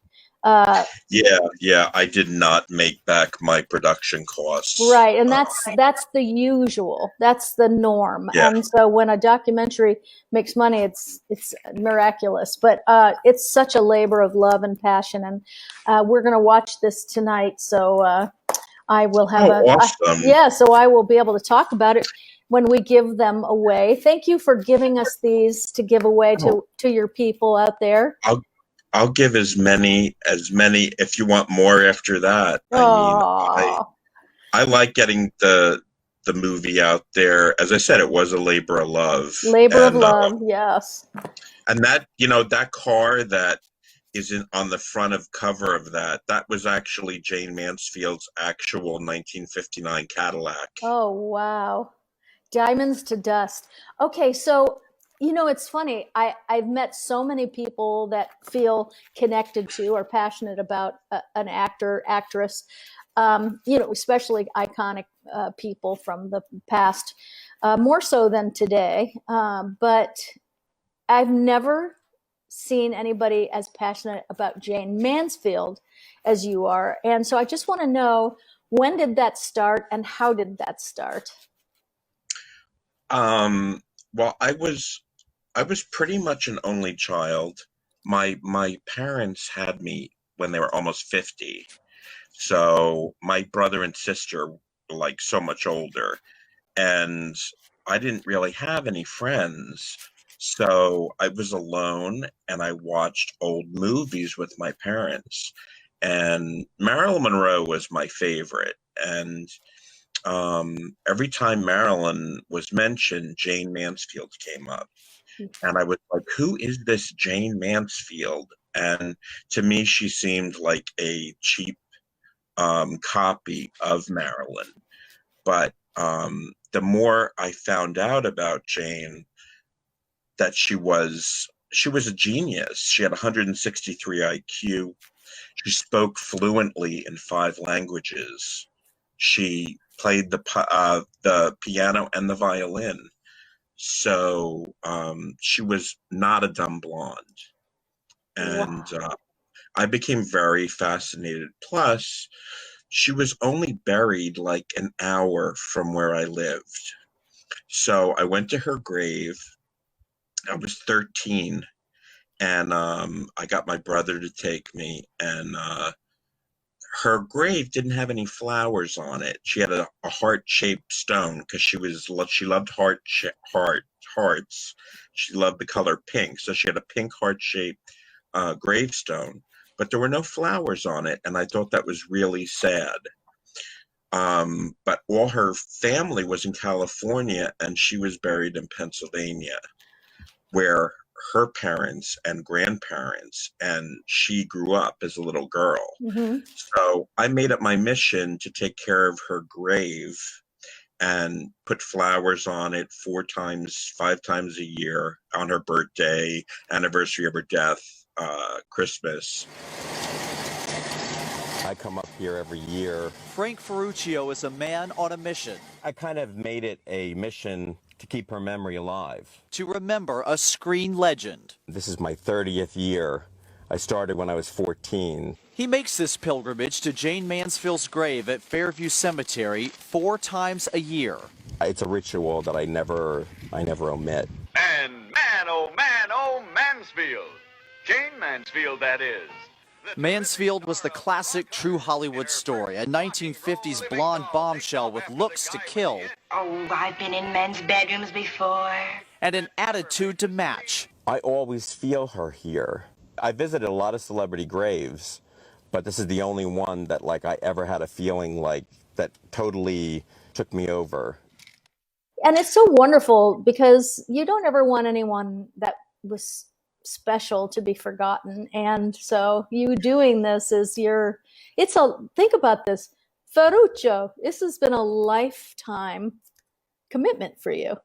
Yeah, I did not make back my production costs. Right, and that's the usual. That's the norm. Yeah. And so when a documentary makes money, it's miraculous. But it's such a labor of love and passion, and we're going to watch this tonight. So I will have awesome. So I will be able to talk about it when we give them away. Thank you for giving us these to give away to your people out there. I'll give as many if you want more after that. I like getting the movie out there. As I said, it was a labor of love. Yes. And that car that is on the front of cover of that was actually Jayne Mansfield's actual 1959 Cadillac. Oh, wow. Diamonds to dust. Okay, so You know, it's funny. I've met so many people that feel connected to or passionate about an actor, actress, you know, especially iconic people from the past, more so than today. But I've never seen anybody as passionate about Jayne Mansfield as you are. And so I just want to know, when did that start and how did that start? Well, I was pretty much an only child. My parents had me when they were almost 50. So my brother and sister were like so much older, and I didn't really have any friends. So I was alone and I watched old movies with my parents. And Marilyn Monroe was my favorite. And every time Marilyn was mentioned, Jayne Mansfield came up. And I was like, who is this Jayne Mansfield? And to me, she seemed like a cheap copy of Marilyn. But the more I found out about Jayne, that she was a genius. She had 163 IQ. She spoke fluently in 5 languages. She played the piano and the violin. So she was not a dumb blonde. And I became very fascinated. Plus, she was only buried like an hour from where I lived. So I went to her grave. I was 13, and I got my brother to take me, and her grave didn't have any flowers on it. She had a heart-shaped stone because she loved hearts. She loved the color pink, so she had a pink heart-shaped gravestone, but there were no flowers on it, and I thought that was really sad. But all her family was in California, and she was buried in Pennsylvania, where her parents and grandparents and she grew up as a little girl. Mm-hmm. So I made it my mission to take care of her grave and put flowers on it 5 times a year, on her birthday, anniversary of her death, Christmas. I come up here every year. Frank Ferruccio is a man on a mission. I kind of made it a mission to keep her memory alive. To remember a screen legend. This is my 30th year. I started when I was 14. He makes this pilgrimage to Jayne Mansfield's grave at Fairview Cemetery 4 times a year. It's a ritual that I never omit. And man, oh, Mansfield. Jayne Mansfield, that is. Mansfield was the classic true Hollywood story, a 1950s blonde bombshell with looks to kill. Oh, I've been in men's bedrooms before. And an attitude to match. I always feel her here. I visited a lot of celebrity graves, but this is the only one that like I ever had a feeling like that totally took me over. And it's so wonderful because you don't ever want anyone that was special to be forgotten. And so you doing this is think about this, Ferruccio, this has been a lifetime commitment for you.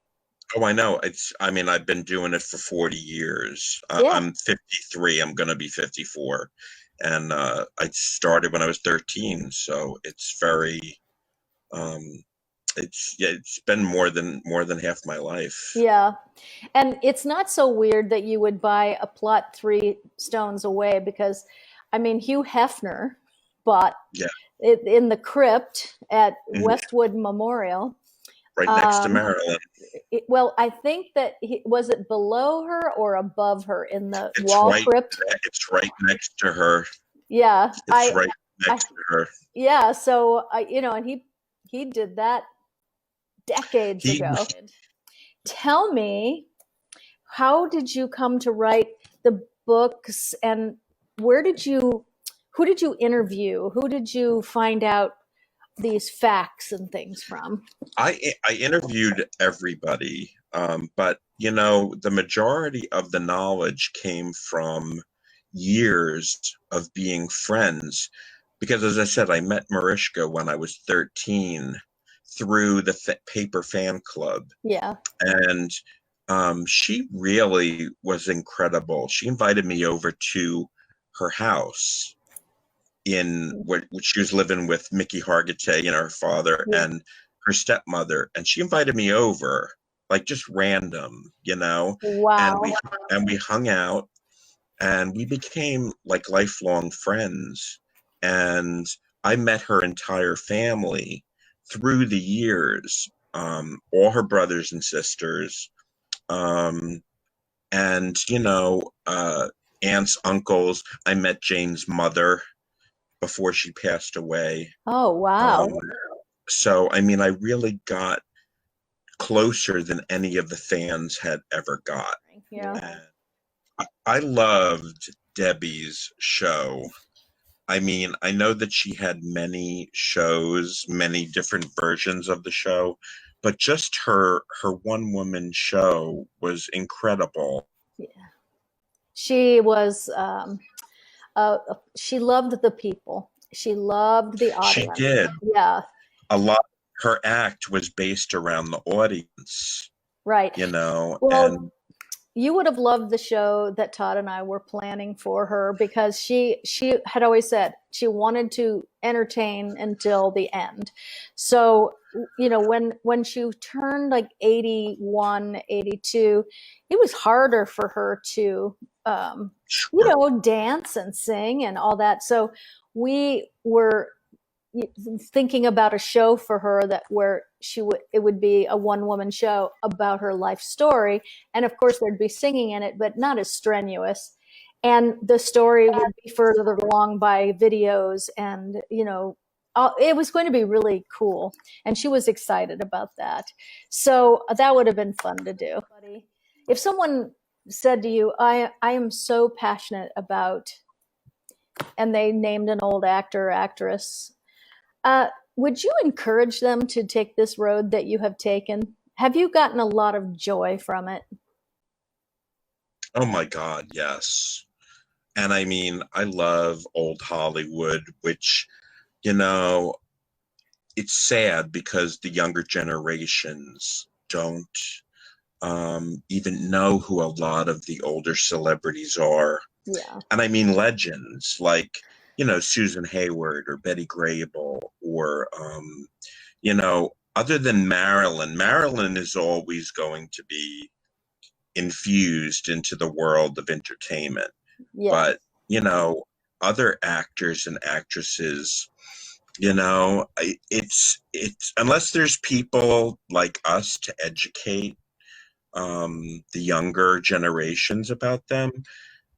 Oh, I know. I've been doing it for 40 years. Yeah. I'm 53. I'm going to be 54. And I started when I was 13. So it's very, it's been more than half my life. Yeah. And it's not so weird that you would buy a plot 3 stones away, because Hugh Hefner bought it in the crypt at Westwood Memorial. Right next to Marilyn. I think that was it below her or above her in the wall crypt? It's right next to her. Yeah. It's right next to her. Yeah. So, and he did that decades ago. Tell me, how did you come to write the books, and who did you interview? Who did you find out these facts and things from? I interviewed everybody, but the majority of the knowledge came from years of being friends, because as I said, I met Mariska when I was 13 through the paper fan club. Yeah. And She really was incredible. She invited me over to her house in what she was living with Mickey Hargitay, her father Yeah. and her stepmother, and she invited me over, like just random, and Wow. we hung out, and we became like lifelong friends. And I met her entire family through the years, all her brothers and sisters, um, and aunts, uncles. I met Jane's mother before she passed away. Oh, wow. Um, so, I mean, I really got closer than any of the fans had ever got. Yeah. And I loved Debbie's show. I mean, I know that she had many shows, many different versions of the show, but just her one woman show was incredible. Yeah. She was, she loved the people. She loved the She audience. did. Yeah. A lot her act was based around the audience, Right. Well, and you would have loved the show that Todd and I were planning for her, because she had always said she wanted to entertain until the end. So, when she turned like 81, 82, it was harder for her to, dance and sing and all that. So we were thinking about a show for her where it would be a one woman show about her life story, and of course there'd be singing in it, but not as strenuous, and the story would be further along by videos, and it was going to be really cool, and she was excited about that. So that would have been fun to do. If someone said to you, I am so passionate about, and they named an old actor or actress, would you encourage them to take this road that you have taken? Have you gotten a lot of joy from it? Oh my God, yes. And I mean, I love old Hollywood, which, it's sad because the younger generations don't even know who a lot of the older celebrities are. Yeah. And I mean legends like, Susan Hayward or Betty Grable, or, other than Marilyn is always going to be infused into the world of entertainment. Yeah. But, other actors and actresses, it's unless there's people like us to educate the younger generations about them,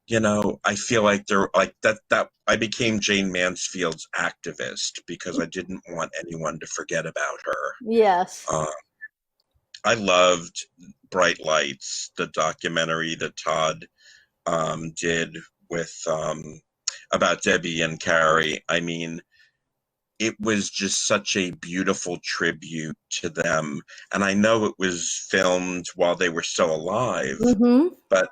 I feel like they're like that I became Jayne Mansfield's activist because I didn't want anyone to forget about her. Yes. I loved Bright Lights, the documentary that Todd did with about Debbie and Carrie. I mean, it was just such a beautiful tribute to them. And I know it was filmed while they were still alive, Mm-hmm. but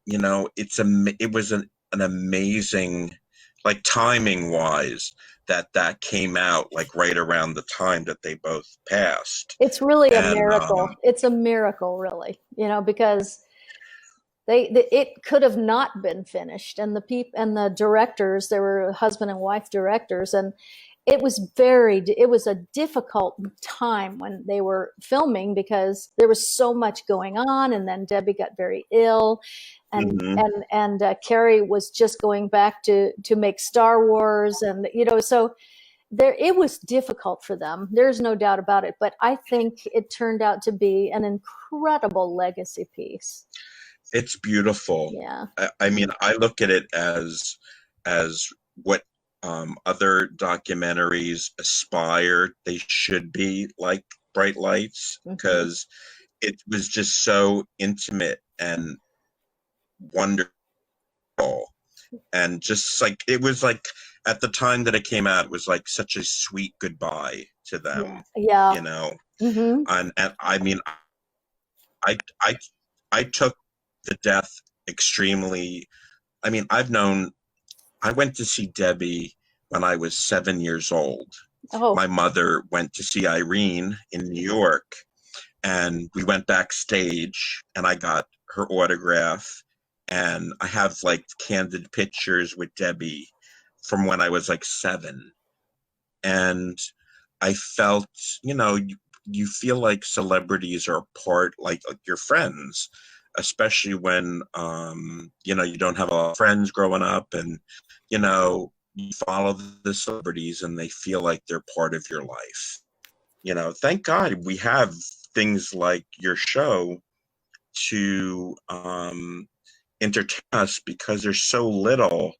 it was an amazing, like timing wise, that came out like right around the time that they both passed. It's really a miracle. It's a miracle, really, because it could have not been finished, and the directors, they were husband and wife directors, and it was a difficult time when they were filming because there was so much going on, and then Debbie got very ill, and Carrie was just going back to make Star Wars, and so it was difficult for them. There's no doubt about it, but I think it turned out to be an incredible legacy piece. It's beautiful. Yeah. I mean, I look at it as what other documentaries aspire they should be, like Bright Lights, because it was just so intimate and wonderful, and just like it was like at the time that it came out, it was like such a sweet goodbye to them. Yeah. And I mean, I took the death extremely. I mean, I went to see Debbie when I was 7 years old. Oh. My mother went to see Irene in New York, and we went backstage, and I got her autograph, and I have like candid pictures with Debbie from when I was like 7, and I felt, you feel like celebrities are part, like your friends, especially when you don't have a lot of friends growing up, and you follow the celebrities and they feel like they're part of your life. Thank God we have things like your show to entertain us, because there's so little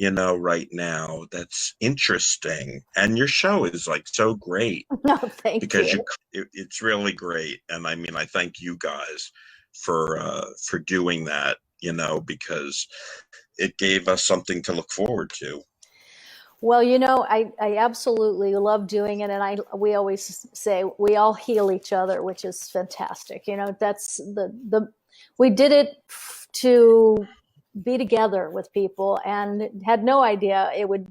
right now that's interesting, and your show is like so great No, thank because you. it's really great. And I mean, I thank you guys for doing that, because it gave us something to look forward to. Well, I absolutely love doing it, and we always say we all heal each other, which is fantastic. That's we did it to be together with people, and had no idea it would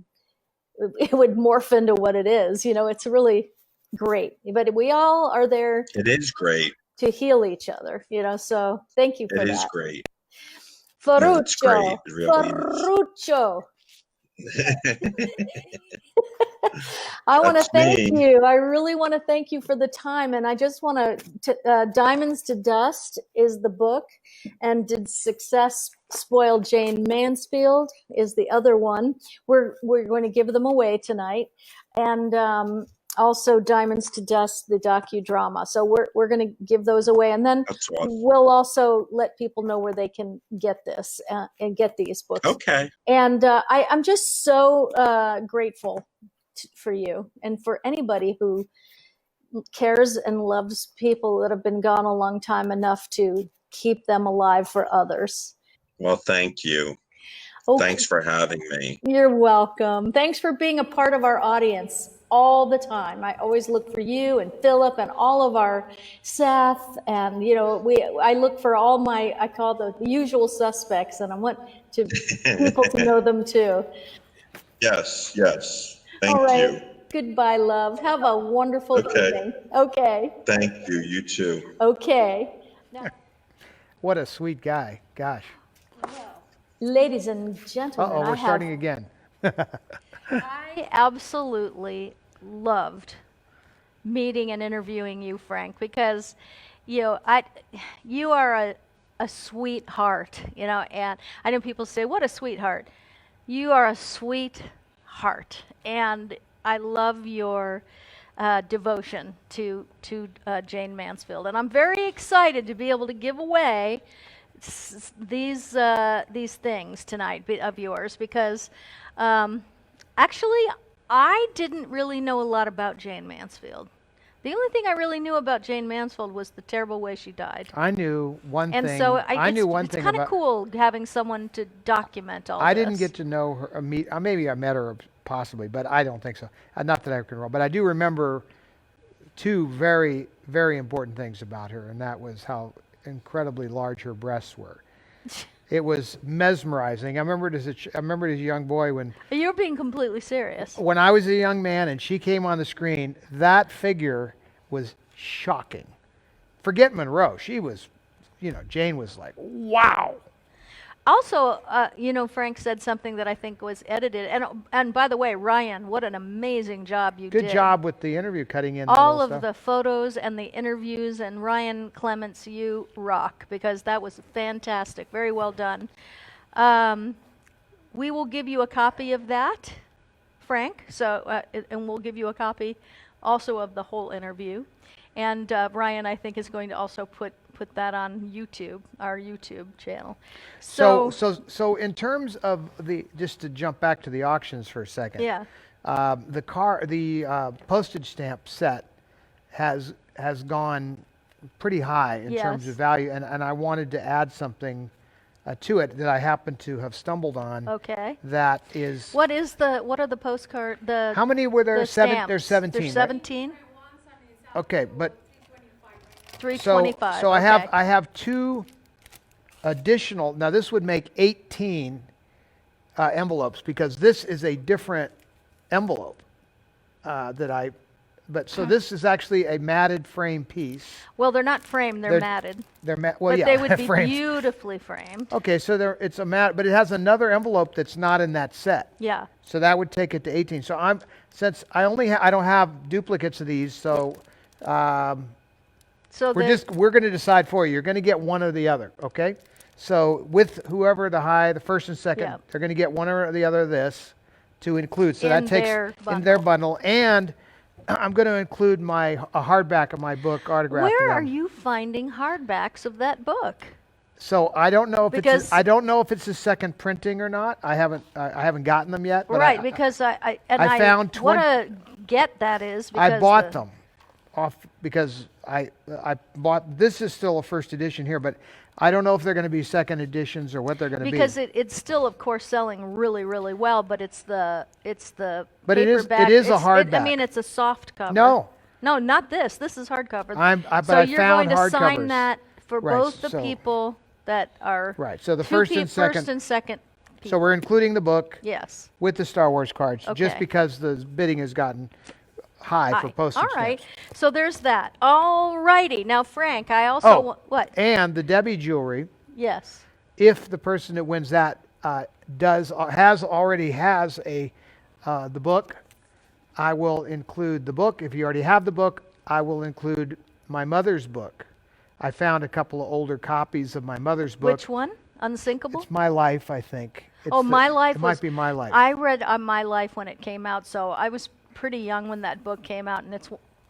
morph into what it is. It's really great, but we all are there It is great. to heal each other. So thank you for It that. is great. Ferruccio, No, it's great. It really Ferruccio. is. I want to That's thank me. you. I really want to thank you for the time. And I just want to, Diamonds to Dust is the book, and Did Success Spoil Jayne Mansfield is the other one. We're going to give them away tonight. And also Diamonds to Dust, the docudrama. So we're going to give those away. And then That's awesome. we'll also let people know where they can get this and get these books. Okay. And I'm just so grateful for you, and for anybody who cares and loves people that have been gone a long time enough to keep them alive for others. Well, thank you. Okay. Thanks for having me. You're welcome. Thanks for being a part of our audience all the time. I always look for you and Philip and all of our Seth, and I look for all I call the usual suspects, and I want people to know them too. Yes. Thank All right. you. Goodbye, love. Have a wonderful evening. Okay. Thank you. You too. Okay. What a sweet guy. Gosh. Ladies and gentlemen, We're starting again. I absolutely loved meeting and interviewing you, Frank, because you are a sweetheart, and I know people say, what a sweetheart. You are a sweetheart, and I love your devotion to Jayne Mansfield, and I'm very excited to be able to give away these things tonight of yours, because actually I didn't really know a lot about Jayne Mansfield. The only thing I really knew about Jayne Mansfield was the terrible way she died. I knew one And thing. so it's kind of cool having someone to document all this. I didn't get to know her. Maybe I met her possibly, but I don't think so. Not that I can remember. But I do remember two very, very important things about her, and that was how incredibly large her breasts were. It was mesmerizing. I remember it as a young boy when. You're being completely serious. When I was a young man and she came on the screen, that figure was shocking. Forget Monroe. She was, Jayne was like, wow. Also, Frank said something that I think was edited. And by the way, Ryan, what an amazing job you did. Good job with the interview, cutting in all of stuff. the photos and the interviews. And Ryan Clements, you rock, because that was fantastic. Very well done. We will give you a copy of that, Frank. So, and we'll give you a copy also of the whole interview. And Ryan, I think, is going to also put that on YouTube, our YouTube channel. So in terms of just to jump back to the auctions for a second. Yeah. The postage stamp set has gone pretty high in terms of value, and I wanted to add something to it that I happen to have stumbled on. Okay. That is. What are the postcard? How many were there? The There's 17. There's 17. Right? Okay, but 325. So I have two additional. Now this would make 18 envelopes, because this is a different envelope that But so this is actually a matted frame piece. Well, they're not framed; they're matted. Well, but yeah, they would be framed. beautifully framed. Okay, so it's a mat, but it has another envelope that's not in that set. Yeah. So that would take it to 18. So since I don't have duplicates of these, so So we're going to decide for you. You're going to get one or the other, okay? So with whoever the first and second, they're going to get one or the other of this to include. So that takes in their bundle, and I'm going to include a hardback of my book autographed. Where are you finding hardbacks of that book? So I don't know if I don't know if it's a second printing or not. I haven't gotten them yet. But Right, because I found what a get that is. Because I bought them off because I bought. This is still a first edition here, but I don't know if they're going to be second editions or what they're going to be. Because it's still, of course, selling really, really well, but it's the But paperback. it is a hardback. I mean, it's a soft cover. No, not this. This is hardcover. But so I you're found going to hardcovers. sign that for both the people that are right. So the first and second. People. So we're including the book. Yes. With the Star Wars cards, Okay. just because the bidding has gotten high for postage All right. stamps. So there's that. All righty. Now, Frank, I also what? And the Debbie jewelry. Yes. If the person that wins that already has the book, I will include the book. If you already have the book, I will include my mother's book. I found a couple of older copies of my mother's book. Which one? Unsinkable? It's My Life, I think. My Life. It might be My Life. I read My Life when it came out, so I was pretty young when that book came out, and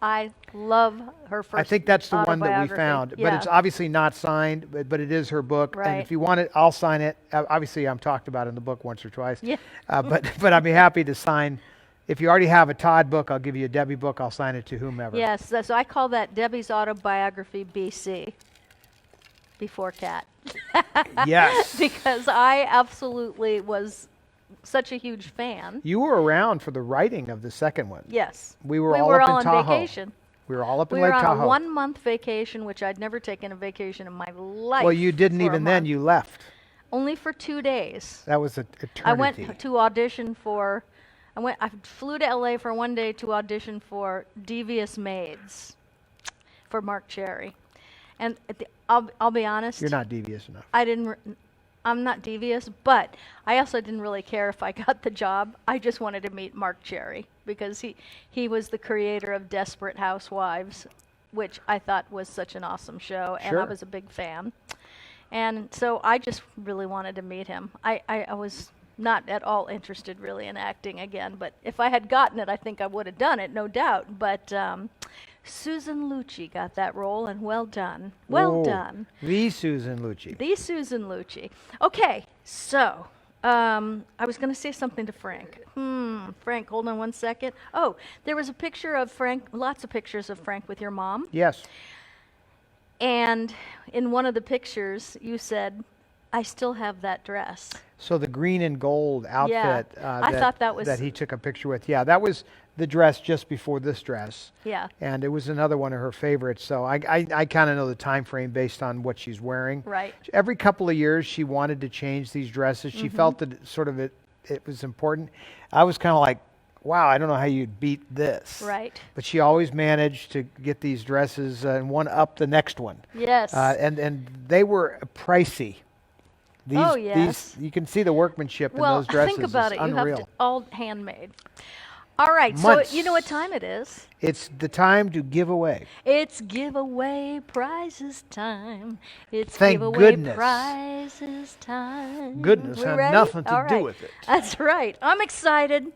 I love her first. I think that's the one that we autobiography. found, Yeah. but it's obviously not signed, but it is her book. Right. And if you want it, I'll sign it. Obviously, I'm talked about in the book once or twice. Yeah. But I'd be happy to sign. If you already have a Todd book, I'll give you a Debbie book. I'll sign it to whomever. Yes, so I call that Debbie's autobiography BC. Before Cat. Yes. Because I absolutely was such a huge fan. You were around for the writing of the second one. Yes. We were all up in on Tahoe. vacation. We were all up in We Lake were Tahoe. on a 1-month vacation, which I'd never taken a vacation in my life. Well, you didn't for a even then. month. You left. Only for 2 days. That was an eternity. I went to audition for. I flew to LA for 1 day to audition for Devious Maids for Mark Cherry, and I'll be honest. You're not devious enough. I'm not devious, but I also didn't really care if I got the job. I just wanted to meet Mark Cherry because he was the creator of Desperate Housewives, which I thought was such an awesome show, and I was a big fan. And so I just really wanted to meet him. I was not at all interested really in acting again, but if I had gotten it, I think I would have done it, no doubt. But Susan Lucci got that role, and well done. Well done. The Susan Lucci. The Susan Lucci. Okay, so I was going to say something to Frank. Frank, hold on 1 second. Oh, there was a picture of Frank, lots of pictures of Frank with your mom. Yes. And in one of the pictures, you said, I still have that dress. So the green and gold outfit I thought that was that he took a picture with. Yeah, that was the dress just before this dress. Yeah. And it was another one of her favorites. So I kind of know the time frame based on what she's wearing. Right. Every couple of years, she wanted to change these dresses. She felt that it was important. I was kind of like, wow, I don't know how you'd beat this. Right. But she always managed to get these dresses and one up the next one. Yes. And they were pricey. Yes. You can see the workmanship in those dresses. Well, think about it. Unreal. You have all handmade. All right, Months. so you know what time it is? It's the time to give away. It's giveaway prizes time. It's Thank giveaway goodness. Prizes time. Goodness We had ready? nothing to All do right. with it. That's right. I'm excited.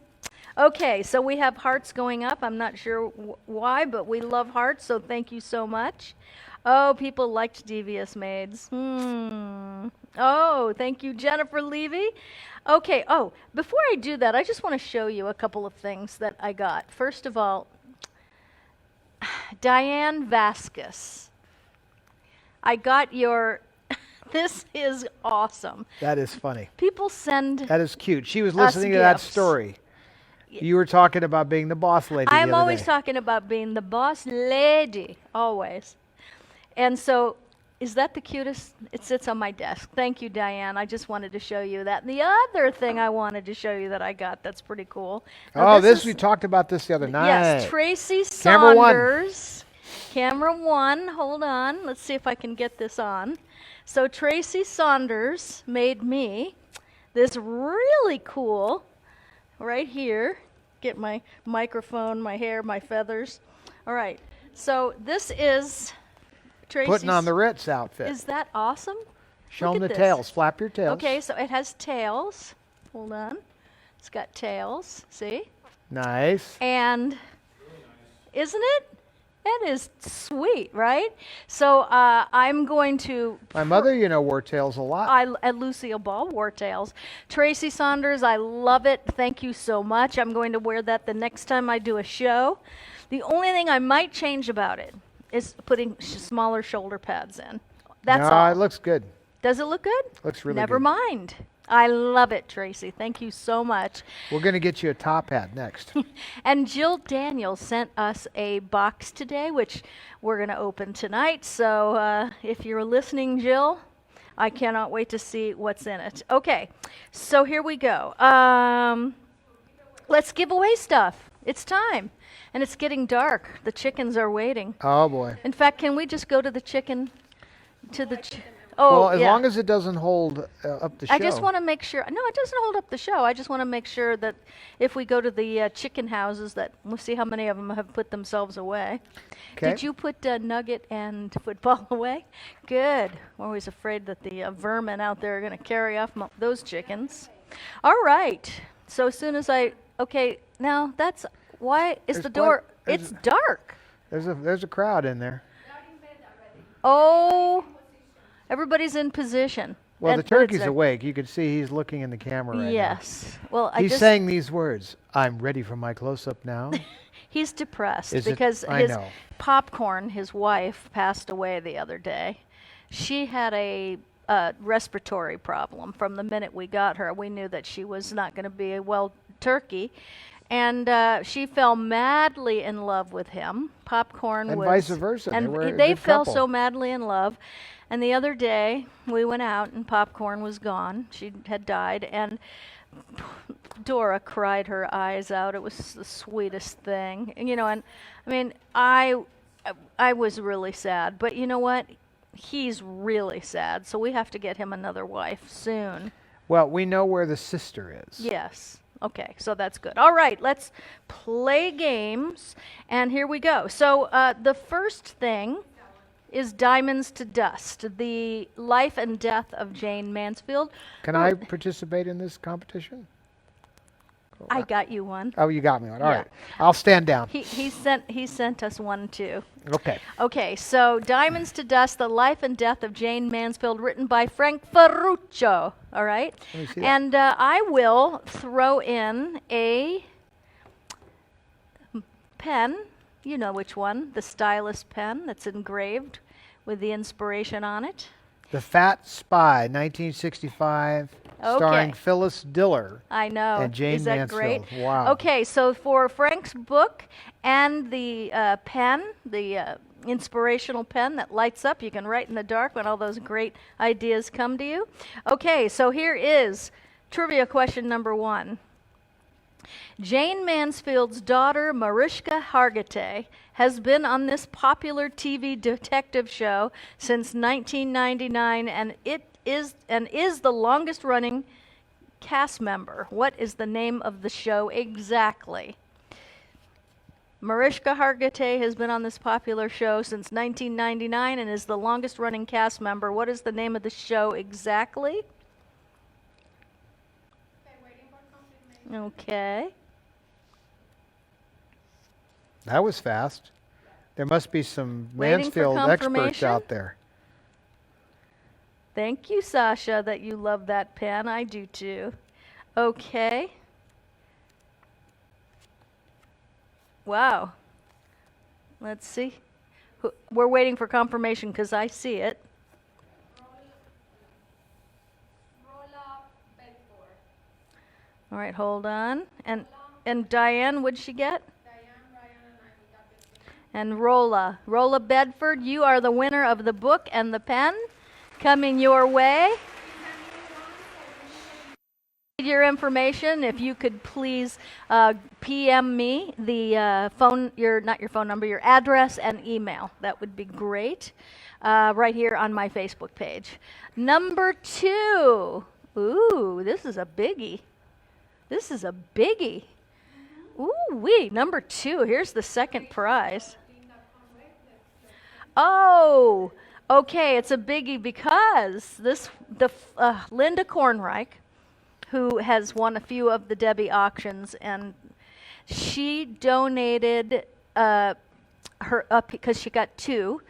Okay, so we have hearts going up. I'm not sure why, but we love hearts, so thank you so much. Oh, people liked Devious Maids. Oh, thank you, Jennifer Levy. Okay, before I do that, I just want to show you a couple of things that I got. First of all, Diane Vasquez. I got your, this is awesome. That is funny. People send That is cute. She was listening to that gifts. story. You were talking about being the boss lady the I'm other always day. talking about being the boss lady, always. And so Is that the cutest? It sits on my desk. Thank you, Diane. I just wanted to show you that. And the other thing I wanted to show you that I got that's pretty cool. Now, We talked about this the other night. Yes, Tracy Camera one. Saunders. Camera one. Hold on. Let's see if I can get this on. So Tracy Saunders made me this really cool, right here. Get my microphone, my hair, my feathers. All right. So this is Tracy's. Putting on the Ritz outfit. Is that awesome? Show Look them at the this. tails. Flap your tails. Okay, so it has tails. Hold on. It's got tails. See? Nice. And isn't it? That is sweet, right? So I'm going to. My mother, wore tails a lot. And Lucille Ball wore tails. Tracy Saunders, I love it. Thank you so much. I'm going to wear that the next time I do a show. The only thing I might change about it is putting smaller shoulder pads in. That's all. It looks good. Does it look good? Looks really Never good. mind. I love it, Tracy. Thank you so much. We're going to get you a top hat next. And Jill Daniels sent us a box today, which we're going to open tonight. So if you're listening, Jill, I cannot wait to see what's in it. Okay, so here we go. Let's give away stuff. It's time. And it's getting dark. The chickens are waiting. Oh, boy. In fact, can we just go to the chicken? Well, as long as it doesn't hold up the show. I just want to make sure. No, it doesn't hold up the show. I just want to make sure that if we go to the chicken houses, that we'll see how many of them have put themselves away. Okay. Did you put Nugget and Football away? Good. We're always afraid that the vermin out there are going to carry off those chickens. All right. So as soon as okay, now that's why is the door? It's dark. There's a crowd in there. Oh. Everybody's in position. Well, the turkey's awake. You can see he's looking in the camera right now. Yes. Well, he's saying these words. I'm ready for my close-up now. He's depressed Is because I know. Popcorn, his wife, passed away the other day. She had a respiratory problem from the minute we got her. We knew that she was not going to be a well turkey. And she fell madly in love with him. Popcorn and was... vice versa. And they fell so madly in love. And the other day, we went out, and Popcorn was gone. She had died, and Dora cried her eyes out. It was the sweetest thing. And, and I mean, I was really sad. But you know what? He's really sad, so we have to get him another wife soon. Well, we know where the sister is. Yes. Okay, so that's good. All right, let's play games. And here we go. So the first thing is Diamonds to Dust, the life and death of Jayne Mansfield. Can I participate in this competition? I got you one. Oh, you got me one. All right. I'll stand down. He sent us one too. Okay. Okay, so Diamonds to Dust, the life and death of Jayne Mansfield, written by Frank Ferruccio. All right? Let me see that. And I will throw in a pen. You know which one, the stylus pen that's engraved with the inspiration on it. The Fat Spy, 1965, starring Phyllis Diller. I know. And Jayne Is that Mansfield. great? Wow. Okay, so for Frank's book and the pen, the inspirational pen that lights up, you can write in the dark when all those great ideas come to you. Okay, so here is trivia question number 1. Jayne Mansfield's daughter, Mariska Hargitay, has been on this popular TV detective show since 1999, and is the longest-running cast member. What is the name of the show exactly? Mariska Hargitay has been on this popular show since 1999 and is the longest-running cast member. What is the name of the show exactly? Okay. That was fast. There must be some Waiting for Mansfield experts confirmation? out there. Thank you, Sasha, that you love that pen. I do too. Okay. Wow. Let's see. We're waiting for confirmation because I see it. All right, hold on. And Diane, what'd she get? And Rolla Bedford, you are the winner of the book and the pen coming your way. Your information, if you could please PM me the not your phone number, your address and email. That would be great. Right here on my Facebook page. Number 2. Ooh, this is a biggie. Ooh-wee, number 2. Here's the second prize. Oh, okay, it's a biggie because Linda Kornreich, who has won a few of the Debbie auctions, and she donated her up because she got 2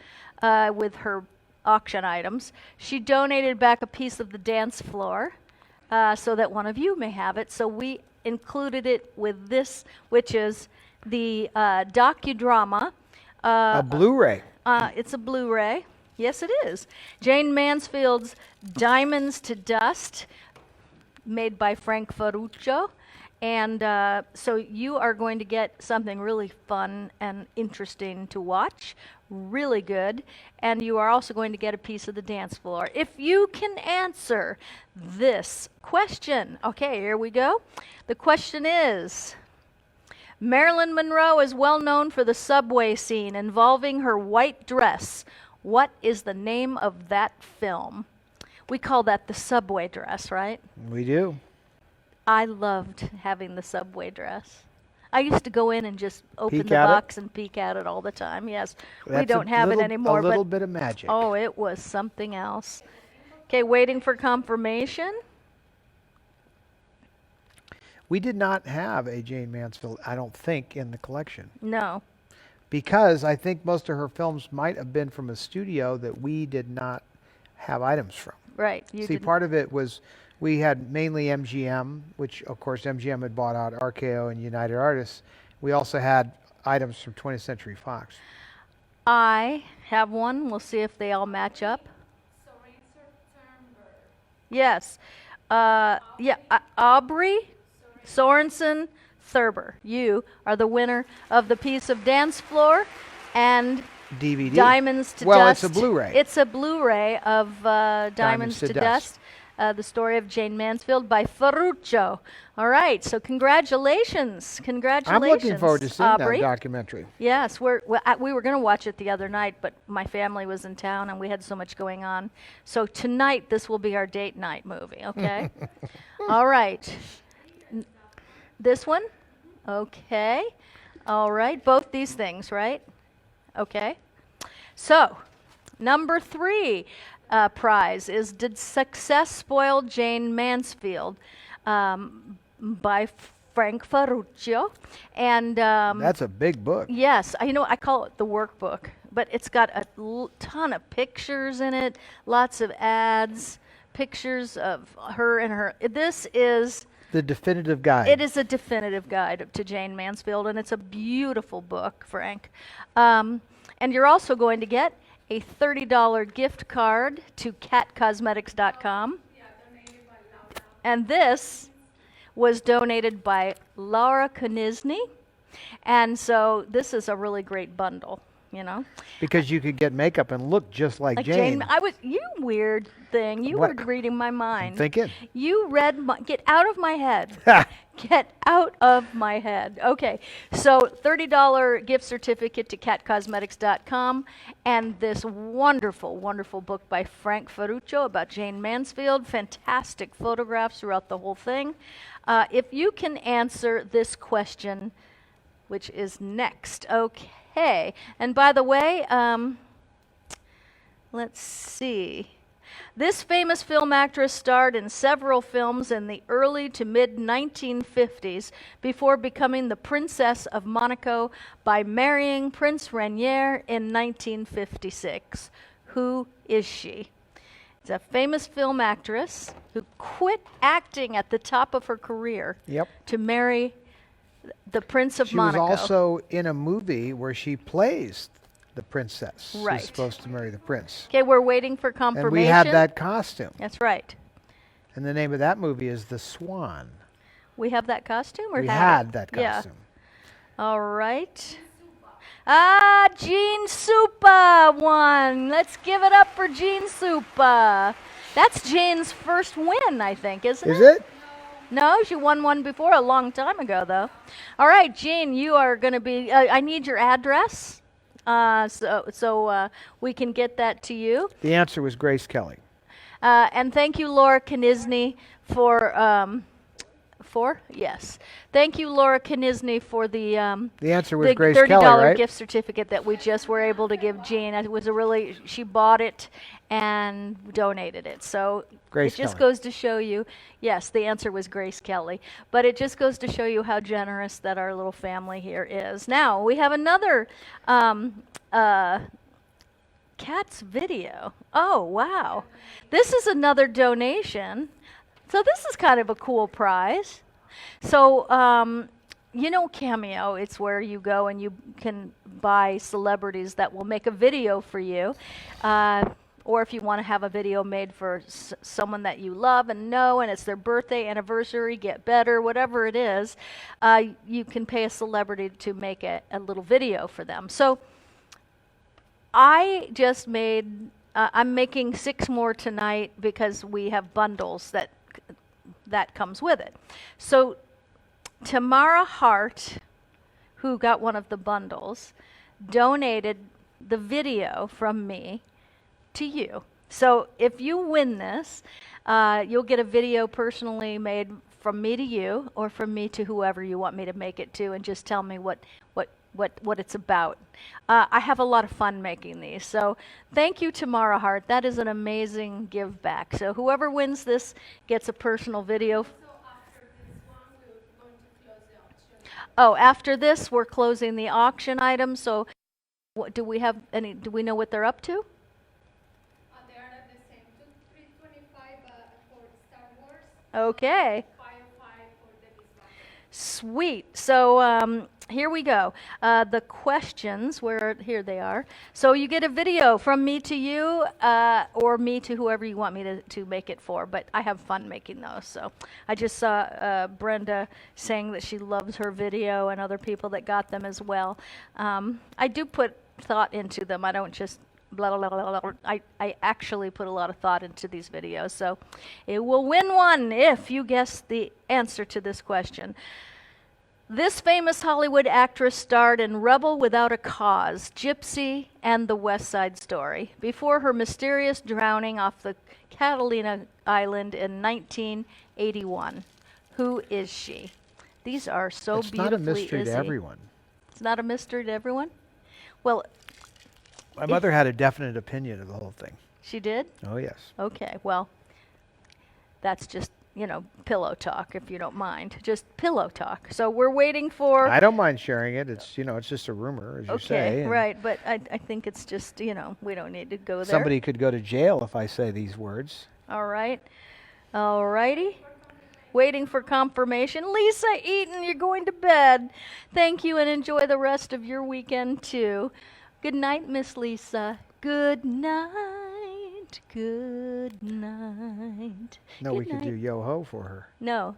with her auction items. She donated back a piece of the dance floor so that one of you may have it. So we included it with this, which is the docudrama. A Blu-ray. It's a Blu-ray. Yes, it is. Jayne Mansfield's Diamonds to Dust, made by Frank Ferruccio. And so you are going to get something really fun and interesting to watch, really good. And you are also going to get a piece of the dance floor. If you can answer this question. Okay, here we go. The question is, Marilyn Monroe is well known for the subway scene involving her white dress. What is the name of that film? We call that the subway dress, right? We do. I loved having the subway dress. I used to go in and just open Peek the at box and peek at it all the time. Yes, we That's don't have it anymore. A little but bit of magic. oh, it was something else. Okay, waiting for confirmation. We did not have a Jayne Mansfield, I don't think, in the collection. No. Because I think most of her films might have been from a studio that we did not have items from. Right. See, part of it was we had mainly MGM, which of course MGM had bought out RKO and United Artists. We also had items from 20th Century Fox. I have one. We'll see if they all match up. Yes. Aubrey Sorensen Thurber. You are the winner of the piece of dance floor and DVD. Diamonds to Dust. Well, it's a Blu-ray. It's a Blu-ray of Diamonds to Dust. The story of Jayne Mansfield by Ferruccio. All right, so congratulations. I'm looking forward to seeing Aubrey. that documentary. Yes, we were going to watch it the other night, but my family was in town and we had so much going on. So tonight, this will be our date night movie, okay? All right. This one? Okay. All right, both these things, right? Okay. So, number 3 prize is Did Success Spoil Jayne Mansfield by Frank Ferruccio. And that's a big book. Yes, I call it the workbook, but it's got a ton of pictures in it, lots of ads, pictures of her and her. This is the definitive guide. It is a definitive guide to Jayne Mansfield, and it's a beautiful book, Frank. And you're also going to get a $30 gift card to catcosmetics.com. And this was donated by Laura Konizny. And so this is a really great bundle, Because you could get makeup and look just like Jayne. You weird thing. You were reading my mind. I'm thinking. You read get out of my head. Get out of my head. Okay, so $30 gift certificate to catcosmetics.com and this wonderful, wonderful book by Frank Ferruccio about Jayne Mansfield. Fantastic photographs throughout the whole thing. If you can answer this question, which is next. Okay, and by the way, let's see. This famous film actress starred in several films in the early to mid-1950s before becoming the Princess of Monaco by marrying Prince Rainier in 1956. Who is she? It's a famous film actress who quit acting at the top of her career to marry the Prince of Monaco. She was also in a movie where she plays the princess. Right. Who's supposed to marry the prince. Okay, we're waiting for confirmation. And we had that costume. That's right. And the name of that movie is The Swan. We have that costume? We had that costume. Yeah. All right. Jean Supa won. Let's give it up for Jean Supa. That's Jane's first win, I think, isn't it? Is it? No, she won one before a long time ago, though. All right, Jean, you are going to be. I need your address, so we can get that to you. The answer was Grace Kelly. And thank you, Laura Knisny, yes. Thank you, Laura Knisny, for the answer was the Grace $30 Kelly, right? gift certificate that we just were able to give Jean. It was she bought it and donated it. So Grace it just Kelly. goes to show you, yes, the answer was Grace Kelly. But it just goes to show you how generous that our little family here is. Now, we have another Cat's video. Oh, wow. This is another donation. So this is kind of a cool prize. So, you know Cameo, it's where you go and you can buy celebrities that will make a video for you. Or if you want to have a video made for someone that you love and know, and it's their birthday, anniversary, get better, whatever it is, you can pay a celebrity to make a little video for them. So I just made, I'm making 6 more tonight because we have bundles that comes with it. So Tamara Hart, who got one of the bundles, donated the video from me to you. So if you win this, you'll get a video personally made from me to you, or from me to whoever you want me to make it to, and just tell me what it's about. I have a lot of fun making these. So thank you, Tamara Hart. That is an amazing give back. So whoever wins this gets a personal video. Oh, after this, we're closing the auction items. So what, do we have any, do we know what they're up to? They are not the same. 325 for Star Wars. Okay. 5 for the Disney. Sweet. So here we go. The questions, here they are. So you get a video from me to you, or me to whoever you want me to make it for. But I have fun making those. So I just saw Brenda saying that she loves her video, and other people that got them as well. I do put thought into them. I don't just blah, blah, blah, blah. I actually put a lot of thought into these videos. So it will win one if you guess the answer to this question. This famous Hollywood actress starred in Rebel Without a Cause, Gypsy, and The West Side Story before her mysterious drowning off the Catalina Island in 1981. Who is she? These are so It's beautifully not a mystery easy. to everyone. It's not a mystery to everyone? Well, My mother had a definite opinion of the whole thing. she did? Oh, yes. Okay, well, that's just, pillow talk, if you don't mind. Just pillow talk. So we're waiting for... I don't mind sharing it. It's, it's just a rumor, as you say. Okay, and right, but I think it's just, we don't need to go there. Somebody could go to jail if I say these words. All right. All righty. Waiting for confirmation. Lisa Eaton, you're going to bed. Thank you, and enjoy the rest of your weekend, too. Good night, Miss Lisa. Good night. Good night. No, Good we could night. do yo-ho for her. No.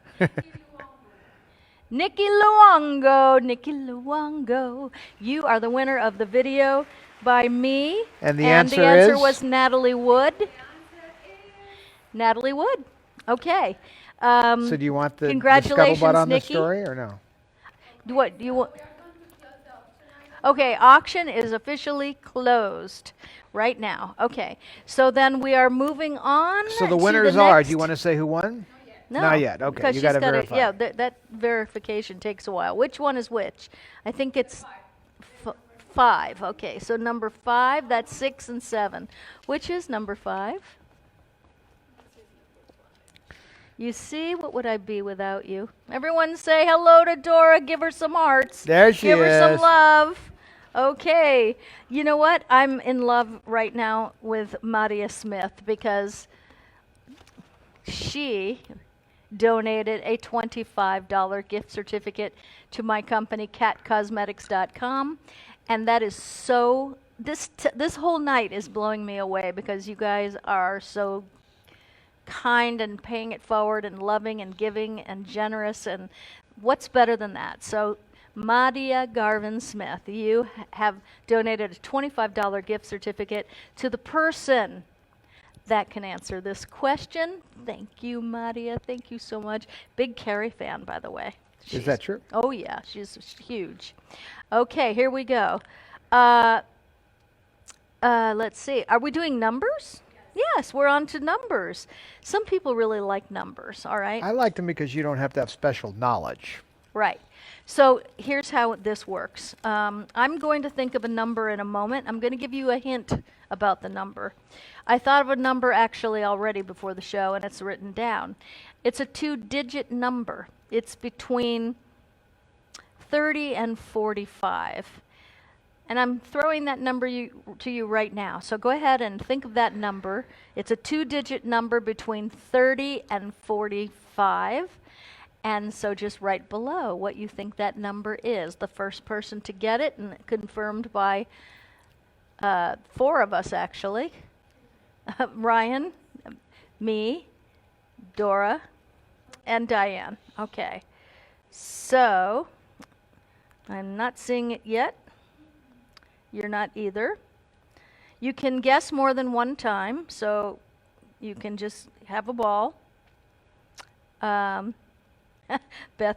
Nikki Luongo, Nikki Luongo. You are the winner of the video by me. And the the answer answer is? was Natalie Wood. Natalie Wood. Okay. So do you want the congratulations, scuttlebutt on Nikki. the story or no? What do you want? Okay, auction is officially closed right now. Okay, so then we are moving on. So the to winners the are, next- do you want to say who won? No, Not yet. Okay, because you she's got to gotta- verify. Yeah, that verification takes a while. Which one is which? I think it's 5. Okay, so number 5, that's 6 and 7. Which is number 5? You see, what would I be without you? Everyone say hello to Dora. Give her some hearts. There she Give her some is. love. Okay. You know what? I'm in love right now with Maria Smith because she donated a $25 gift certificate to my company, catcosmetics.com. And that is so, this whole night is blowing me away because you guys are so kind and paying it forward and loving and giving and generous, and what's better than that? So Madia Garvin Smith, you have donated a $25 gift certificate to the person that can answer this question. Thank you, Madia. Thank you so much. Big Carrie fan, by the way. Is that true? Oh, yeah. She's huge. Okay, here we go. Let's see. Are we doing numbers? Yes, we're on to numbers. Some people really like numbers, all right? I like them because you don't have to have special knowledge. Right. So here's how this works. I'm going to think of a number in a moment. I'm going to give you a hint about the number. I thought of a number actually already before the show, and it's written down. It's a 2-digit number. It's between 30 and 45. And I'm throwing that number to you right now. So go ahead and think of that number. It's a 2-digit number between 30 and 45. And so just write below what you think that number is. The first person to get it, and confirmed by 4 of us actually. Ryan, me, Dora, and Diane. Okay. So, I'm not seeing it yet. You're not either. You can guess more than one time, so you can just have a ball. Beth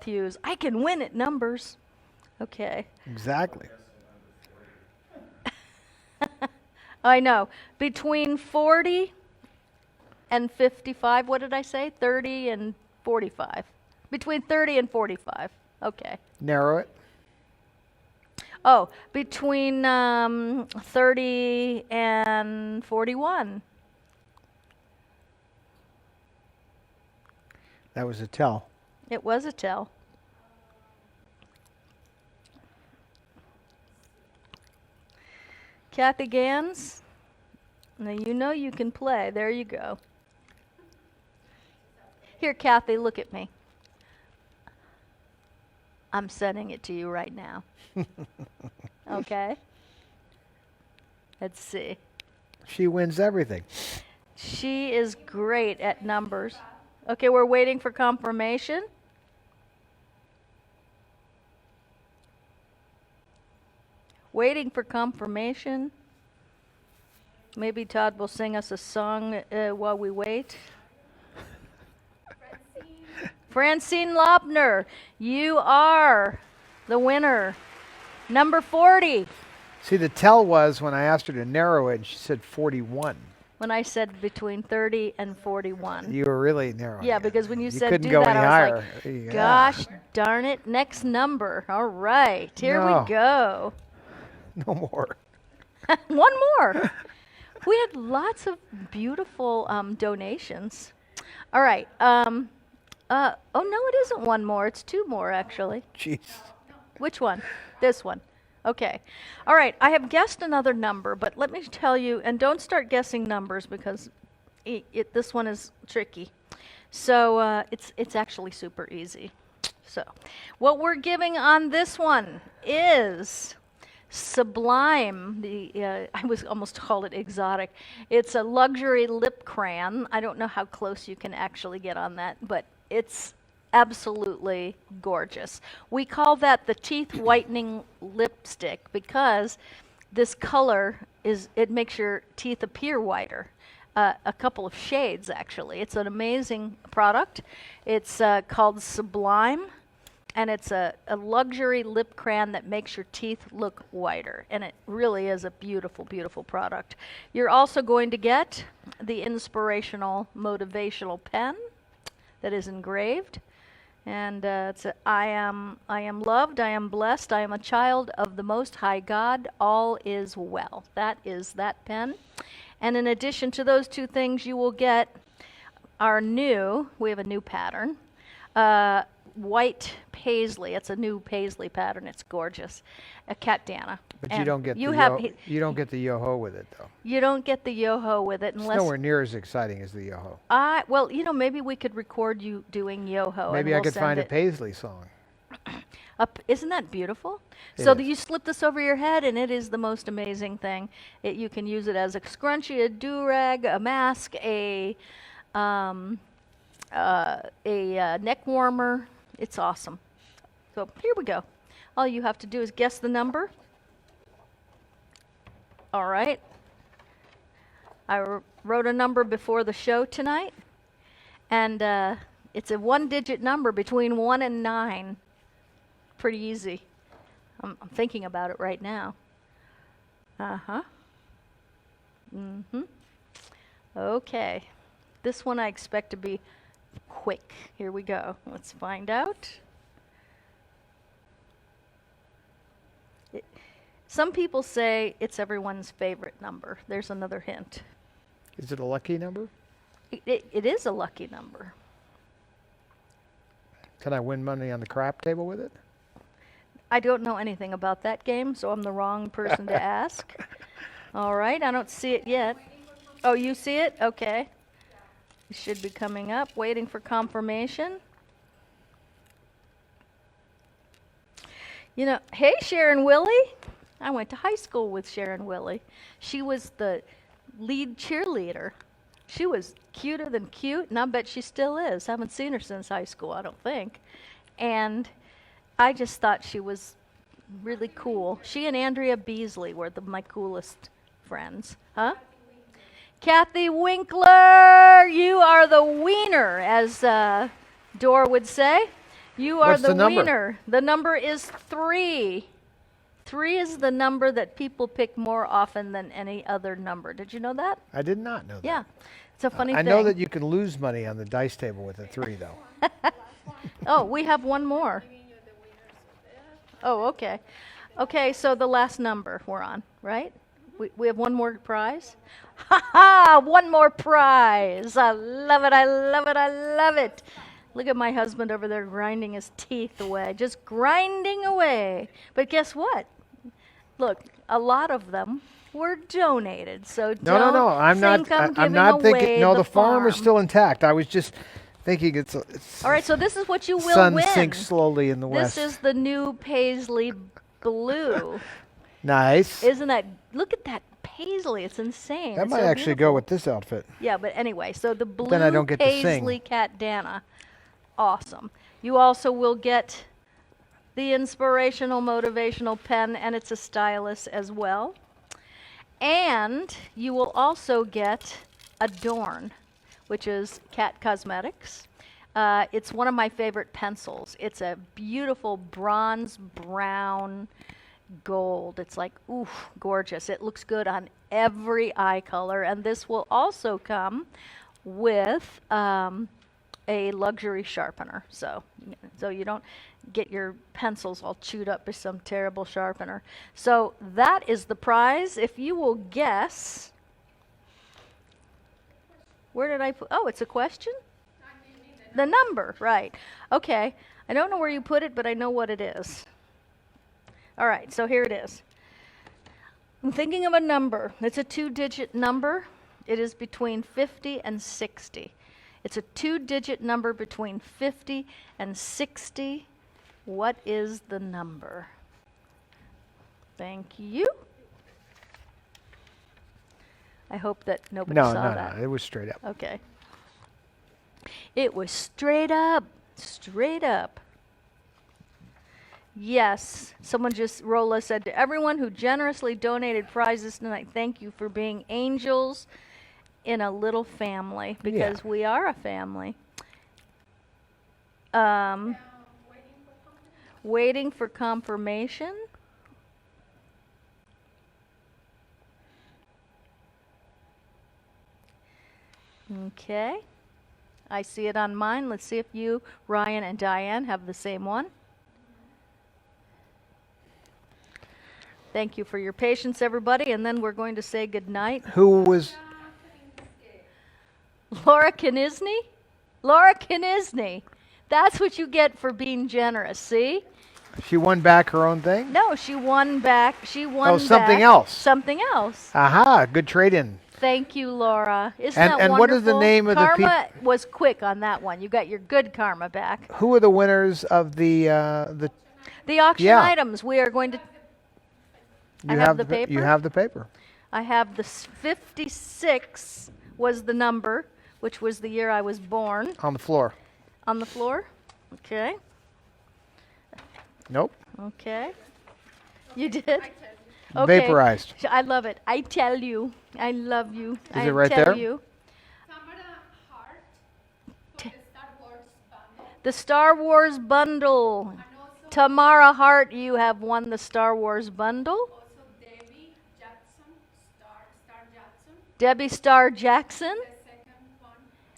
Hughes, I can win at numbers. Okay. Exactly. I know. Between 40 and 55, what did I say? 30 and 45. Between 30 and 45. Okay. Narrow it. Oh, between 30 and 41. That was a tell. It was a tell. Kathy Gans, now you know you can play. There you go. Here, Kathy, look at me. I'm sending it to you right now. Okay? Let's see. She wins everything. She is great at numbers. Okay, we're waiting for confirmation. Waiting for confirmation. Maybe Todd will sing us a song while we wait. Francine Lobner, you are the winner. Number 40. See, the tell was when I asked her to narrow it, and she said 41. When I said between 30 and 41. You were really narrowing Yeah, it. because when you said couldn't do go that, any I was higher. like, Yeah. gosh darn it, next number. All right, here No. we go. No more. One more. We had lots of beautiful donations. All right. Oh, no, it isn't one more. It's 2 more, actually. Jeez. Which one? This one. Okay. All right. I have guessed another number, but let me tell you, and don't start guessing numbers because this one is tricky. So it's actually super easy. So what we're giving on this one is Sublime. I was almost called it exotic. It's a luxury lip crayon. I don't know how close you can actually get on that, but it's absolutely gorgeous. We call that the teeth whitening lipstick because this color it makes your teeth appear whiter. A couple of shades actually. It's an amazing product. It's called Sublime, and it's a luxury lip crayon that makes your teeth look whiter, and it really is a beautiful, beautiful product. You're also going to get the inspirational motivational pen that is engraved. And it's I am loved, I am blessed, I am a child of the Most High God, all is well. That is that pen. And in addition to those 2 things, you will get we have a new pattern, white paisley. It's a new paisley pattern. It's gorgeous. A Catdana. But And you don't get you don't get the yo-ho with it, though. You don't get the yo-ho with it unless... It's nowhere near as exciting as the yo-ho. Well, maybe we could record you doing yo-ho. Maybe and I we'll could send find a it. Paisley song. Isn't that beautiful? It So is. that you slip this over your head, and it is the most amazing thing. You can use it as a scrunchie, a do-rag, a mask, a neck warmer. It's awesome. So here we go. All you have to do is guess the number. All right. I wrote a number before the show tonight, and it's a one-digit number between 1 and 9. Pretty easy. I'm thinking about it right now. Uh-huh. Mm-hmm. Okay. This one I expect to be quick. Here we go. Let's find out. Some people say it's everyone's favorite number. There's another hint. Is it a lucky number? It is a lucky number. Can I win money on the crap table with it? I don't know anything about that game, so I'm the wrong person to ask. All right, I don't see it yet. Oh, you see it? Okay. It should be coming up. Waiting for confirmation. You know, hey, Sharon Willie. I went to high school with Sharon Willie. She was the lead cheerleader. She was cuter than cute, and I bet she still is. Haven't seen her since high school, I don't think. And I just thought she was really cool. She and Andrea Beasley were my coolest friends. Huh? Kathy Winkler, you are the wiener, as Dora would say. You are What's the number? wiener. The number is 3. 3 is the number that people pick more often than any other number. Did you know that? I did not know that. Yeah. It's a funny I thing. know that you can lose money on the dice table with a 3, though. Oh, we have one more. Oh, okay. Okay, so the last number we're on, right? We have one more prize? Ha ha! One more prize! I love it, I love it, I love it. Look at my husband over there grinding his teeth away, just grinding away. But guess what? Look, a lot of them were donated, so No. I'm not thinking. No, the farm is still intact. I was just thinking it's all right, so this is what you will sun win. sinks slowly in the west. This is the new Paisley blue. Nice. Isn't that, look at that Paisley, it's insane. That It's might so actually beautiful. go with this outfit. Yeah, but anyway, so the blue Then I don't get to sing. Paisley Catdana, awesome. You also will get the inspirational motivational pen, and it's a stylus as well. And you will also get Adorn, which is Cat Cosmetics. It's one of my favorite pencils. It's a beautiful bronze brown gold. It's like, oof, gorgeous. It looks good on every eye color. And this will also come with a luxury sharpener. So you don't get your pencils all chewed up by some terrible sharpener. So that is the prize. If you will guess, where did I put, oh, it's a question? The number, right. Okay. I don't know where you put it, but I know what it is. All right, so here it is. I'm thinking of a number. It's a 2-digit number. It is between 50 and 60. It's a 2-digit number between 50 and 60. What is the number? Thank you. I hope that nobody saw that. No, it was straight up. Okay. It was straight up. Straight up. Yes. Someone just, Rolla said, to everyone who generously donated prizes tonight, thank you for being angels in a little family, because we are a family. Waiting for confirmation. Okay. I see it on mine. Let's see if you, Ryan, and Diane have the same one. Thank you for your patience, everybody, and then we're going to say goodnight. Who was? Laura Knisney? Laura Knisney. That's what you get for being generous, see? She won back her own thing? No, she won back. She won Oh, something back else. Something else. Aha, good trade-in. Thank you, Laura. Isn't And- that and wonderful? what is the name of the Karma was quick on that one. You got your good karma back. Who are the winners of the auction Yeah. items. We are going to. I have the paper. You have the paper. I have the 56 was the number, which was the year I was born. On the floor. On the floor. Okay. Nope. Okay. You did? Okay. Vaporized. I love it. I tell you. I love you. Is it right tell there? You. Tamara Hart for the Star Wars bundle. The Star Wars bundle. And also, Tamara Hart, you have won the Star Wars bundle. also Debbie Jackson, Star Jackson, Debbie Star Jackson the second one.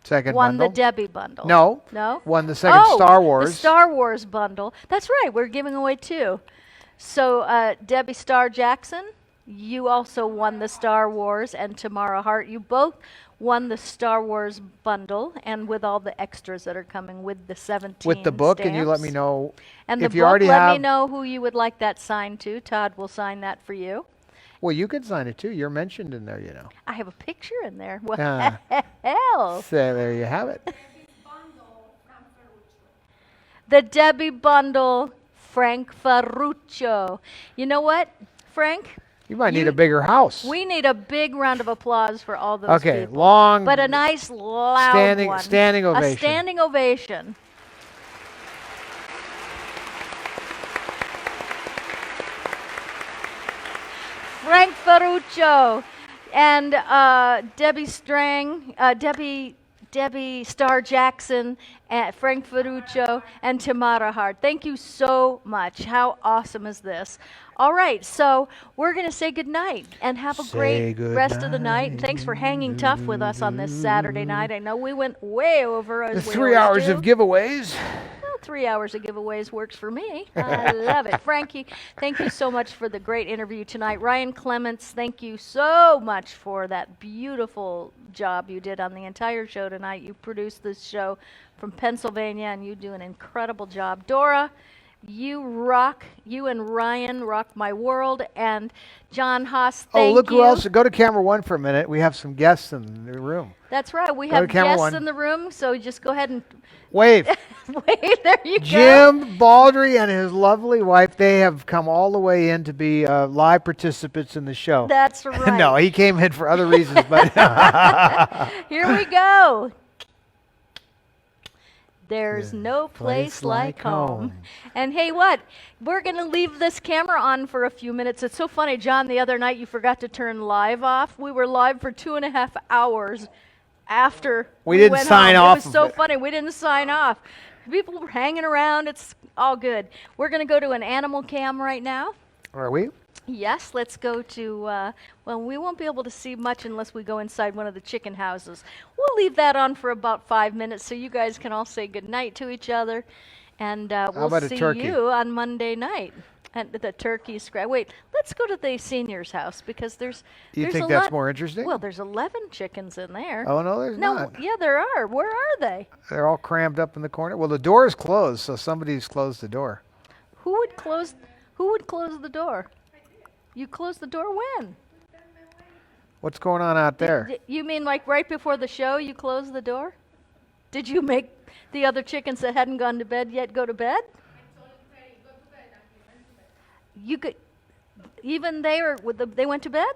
Second won bundle. the Debbie bundle. No. No? Won the second Star Wars. The Star Wars bundle. That's right. We're giving away 2. So Debbie Star Jackson, you also won the Star Wars, and Tamara Hart, you both won the Star Wars bundle, and with all the extras that are coming with the 17 With the book, stamps. and you let me know And if the you book, already let have. me know who you would like that signed to. Todd will sign that for you. Well, you can sign it too. You're mentioned in there, you know. I have a picture in there. What Ah. the hell? So there you have it. Bundle, Frank Ferruccio. The Debbie bundle, Frank Ferruccio. You know what, Frank? You might need a bigger house. We need a big round of applause for all those Okay, people. long. But a nice loud standing- one. standing ovation. A standing ovation. Frank Ferruccio and Debbie Strang, Debbie Star Jackson, Frank Ferruccio, and Tamara Hart. Thank you so much. How awesome is this? All right, so we're going to say goodnight and have a great rest of the night. Thanks for hanging tough with us on this Saturday night. I know we went way over. As The we 3 always hours do. of giveaways. Well, 3 hours of giveaways works for me. I love it. Frankie, thank you so much for the great interview tonight. Ryan Clements, thank you so much for that beautiful job you did on the entire show tonight. You produced this show from Pennsylvania, and you do an incredible job. Dora, you rock. You and Ryan rock my world. And John Haas, thank you. Oh, look who else. Go to camera 1 for a minute. We have some guests in the room. That's right. We Go have to camera guests 1. in the room, so just go ahead and Wave. wave. There you go. Jim Baldry and his lovely wife, they have come all the way in to be live participants in the show. That's right. No, he came in for other reasons, but Here we go. There's no place like home. And hey, what? We're going to leave this camera on for a few minutes. It's so funny, John, the other night you forgot to turn live off. We were live for 2.5 hours after We didn't went sign home. off It was of so it. funny. We didn't sign off. People were hanging around. It's all good. We're going to go to an animal cam right now. are we? Yes, let's go to, well, we won't be able to see much unless we go inside one of the chicken houses. We'll leave that on for about 5 minutes so you guys can all say goodnight to each other. And we'll about a see turkey? you on Monday night. And the turkey scratch. Wait, let's go to the senior's house because there's You there's think a that's lot- more interesting? Well, there's 11 chickens in there. Oh, no, there's no, not. yeah, there are. Where are they? They're all crammed up in the corner. Well, the door is closed, so somebody's closed the door. Who would close the door? You closed the door when? What's going on out there? You mean like right before the show you closed the door? Did you make the other chickens that hadn't gone to bed yet go to bed? You could, even they were, they went to bed?